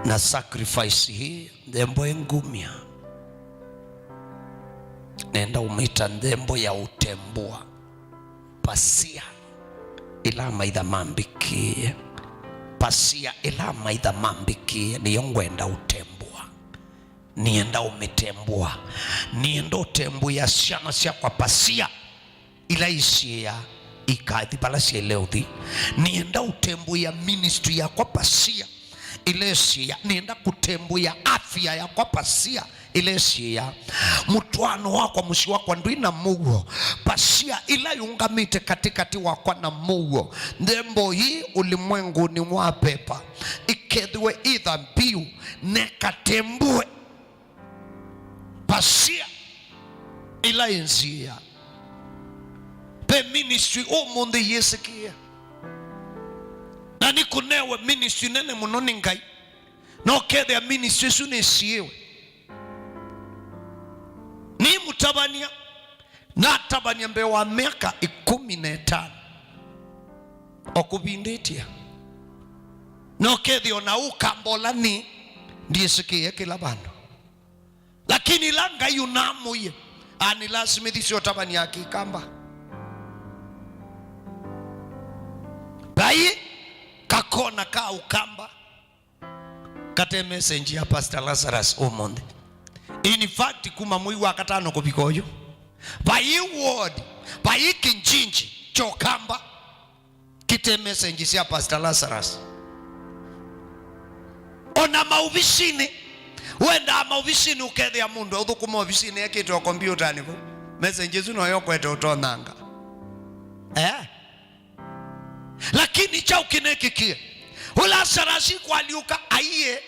na sacrifice hii ndembo ngumia nenda umita ndembo ya utembua pasia ila maitha mambikie pasia ila maitha mambikie niyo ngwenda utembua nienda umetembua nienda utembuya siana sia kwa pasia ila isia ikathi pala sieleuthi nienda utembuya ministry ya kwa pasia ile sia nienda kutembuya afya ya kwa pasia ile sia mutwano wako mushi wako ndwina mugo pasia ila yungamite katikati wako na mugo ndembo hii ulimwengu ni mwapepa ikethwe itha mbiu nekatembue pasia ila inzia pe ministry umundi yesikia na nikunewe ministry nene munoni Ngai no kethe ya ministry sunesiwe ni mutabania na tabania mbe wa miaka 15 okubindetia no kethe ona ukambola ni ndiesikie kila bandu lakini langa yunamuye ani lazima sio tabania kikamba bai kakona ka ukamba kate message ya Pastor Lazarus Omonde in fact kuma mwi wa katano kubikoyo bai word bai kinjinji chokamba kite message ya Pastor Lazarus ona mauvishini wenda mauvishini ukethe ya mundu uthukuma mauvishini yake to computer niko messages no yokwete utonanga lakini cha ukinekikie Lazarus kwa liuka aiye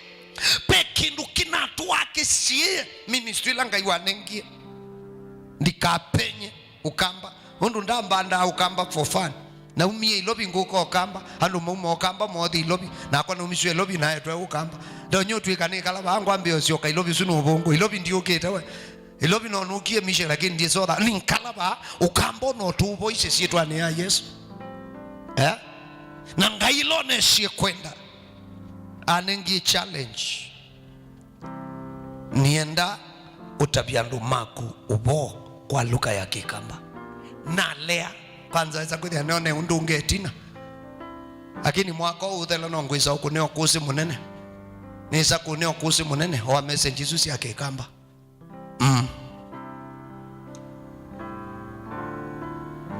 pekindu kinatu wake sie ministry langa iwanengie ndikapenye ukamba undu ndambanda ukamba for fun na umie ilobi nguko ukamba handu mumo ukamba modi ilobi na kwa numiswe ilobi naye twa ukamba ndonyo twikane kala bangu ambio sio ka ilobi sunu ubongo ilobi ndio kete we ilobi no nukie mishe lakini ndiye soda ni kalaba ukambo no tubo ise sietwa ni ya Yesu na ngailo nesie kwenda anengi challenge nienda utabiandu maku ubo kwa luka ya Kikamba na lea kwanza weza kuthia neone undunge tina lakini mwaka uthela no ngwisa ukuneo kusi munene nisa kuneo kusi munene wa message Jesus ya Kikamba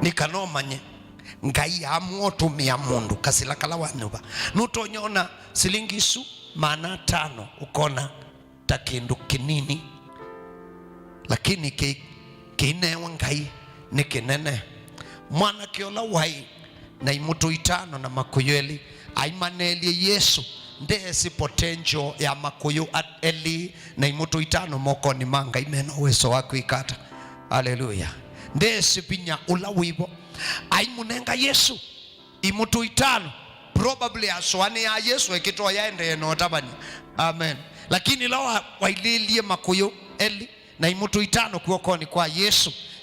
nikanomanye ngai amuotumia mundu kasila kala wanuba nutonyona silingisu maana 5 ukona takindu kinini lakini kinewa ngai ni kinene mwana kiola wai na imutu 5 na makuyu eli aimanelie Yesu ndesi potential ya makuyu eli na imutu 5 moko ni manga imeno weso wako ikata haleluya ndesi pinya ula wibo aimunenga Yesu imutu 5 probably aswani ya Yesu ekitoa yaende no tabani amen lakini lawa wailelie makuyu eli na imutu 5 kuokoni kwa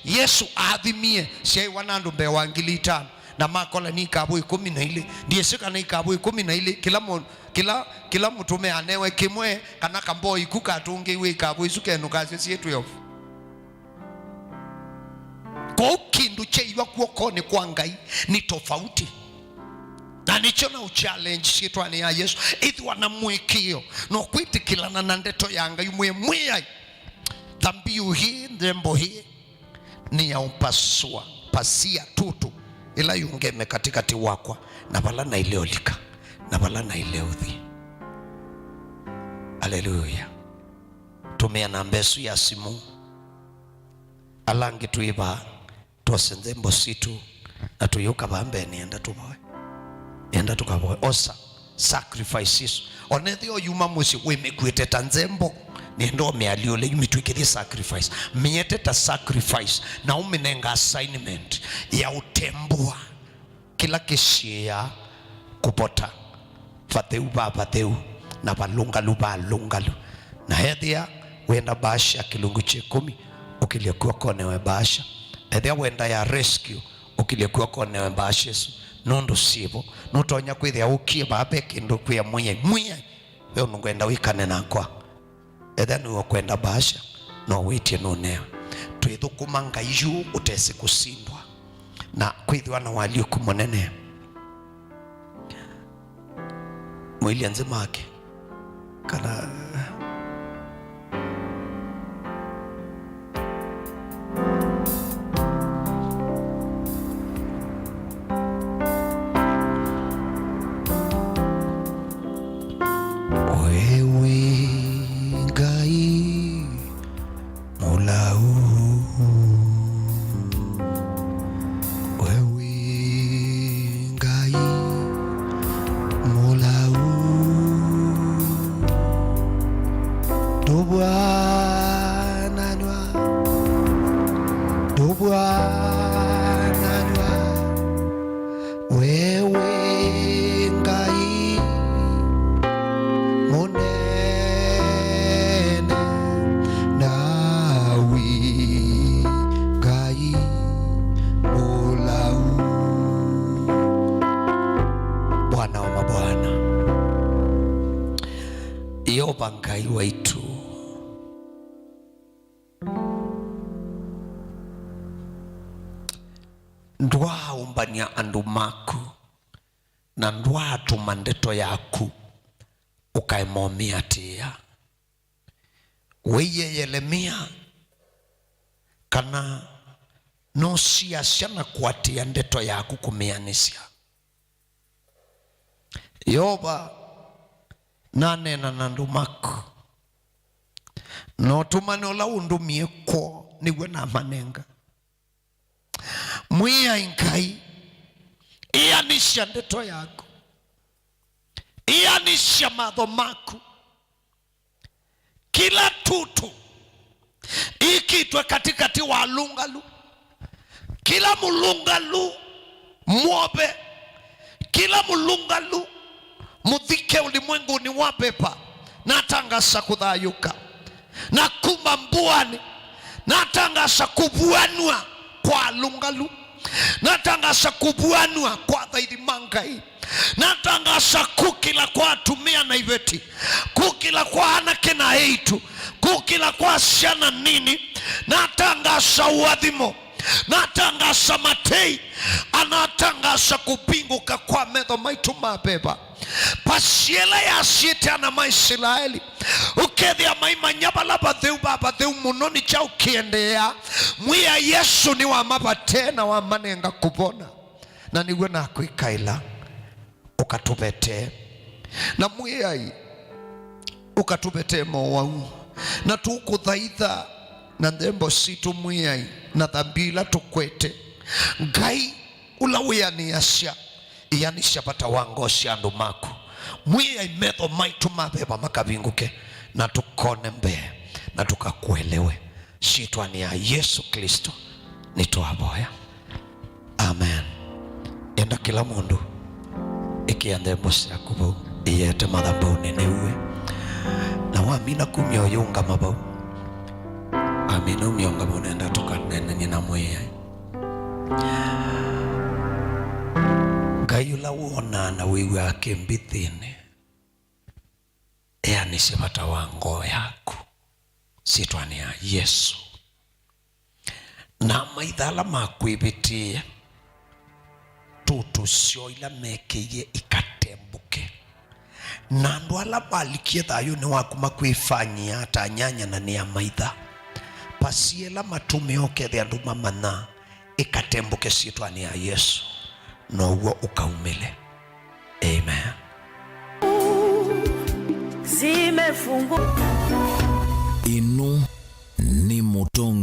Yesu adhimie shei wanandu mbe wangili 5 na makola ni kabu 12 ndiye sika ni kabu 12 kila mtume anewe kimwe kana kambo ikuka atunge iwe kabu isuke nukazi yetu yo kwa kindu cheiwa kuokoni kwa ngai ni tofauti na nicho na challenge sietwa ni ya Yesu ithi wana mwikio no kwitikilana na ndeto yanga yumwe dhambiu hii ndembo hii ni ya upasua pasia tutu ila yungeme katikati wakwa na bala na ileolika na bala na ileudhi haleluya tumia na mbesu ya simu alangi tuiba tuwasenze mbositu na tuyuka bambe nienda tukaboe osa sacrifices onethio yuma musi wemekuete tanzembo niendo mealiole yumitwikiri sacrifice mieteta sacrifice na uminenga assignment ya utembua kila kishia kupota fateu na balungalu na hedhia wenda basha kilungu che 10 ukilikuwa konewe basha hedhia wenda ya rescue ukilikuwa konewe basha nondo sibo nutonya kwithia ukie babe kindu kwa mwenye we unungenda wikane nakwa then ukwenda basha no witie no neo twithukuma ngaiyu utesi kusindwa na kwithwa na walio kumonene mwili nzima yake kana Ngai waitu ndwa umbania andu maku na ndwa tumandeto yaku ukaimomia tia weye Yeremia kana nosia shana kuatia ndeto yaku kumianisha Yoba nane na nandumaku no tumano la undumie ko niwe na manenga mwia inkai ianisha ndeto yako ianisha madho maku kila tutu ikitwe katikati wa lungalu kila mulungalu mwobe kila mulungalu mudhike ulimwengu ni wapepa na tangasa kudhayuka na kumambuani Natangaza kubuanwa kwa lungalu. Natangaza kubuanwa kwa Thaithimangai. Natangaza kukila kwa Tumia na Iveti, kukila kwa Anake na Eitu, kukila kwa Siana Nini. Natangaza uadhimo. Natangaza Matei. Anatangaza kupinguka kwa Metho maitu mabeba. Pasiela ya Shetana Maisraeli. Ukethia maima nyabala batheu munoni cha ukiendea. Mwia Yesu ni wa mabate na wa manenga kubona. Na niwe na kuikaila ukatubete. Na mwia ukatubete mwau. Na tukuthaitha na ndembo situ mwia na thambila tukwete. Ngai ula ni asya iyanisha pata wangosha andu maku. Mwia Metho maitu mabeba makabinguke. Na tukone mbe na tukakuelewe. Shitwani ya Yesu Kristo nituaboya. Amen. Enda kila mundu ikiande mbose akubu iyete madhabuni niwe. Na wamina kumioyunga mabau. Amina umionga munenda tukanene nina mwia. Gayula uona na wiwe ake mbithine. Yani sipata wango yaku. Sitwani ya Yesu. Na maithala makwibitie. Tutu sio ila mekeye ikatembuke. Na nduala balikie thayo ni waku makwifanyia hata nyanya na ni ya maitha. Pasiela matume okethe andu mamana ikatembuke sitwani ya Yesu. No uo ukaumile. Amen. Inu ni Mutongo.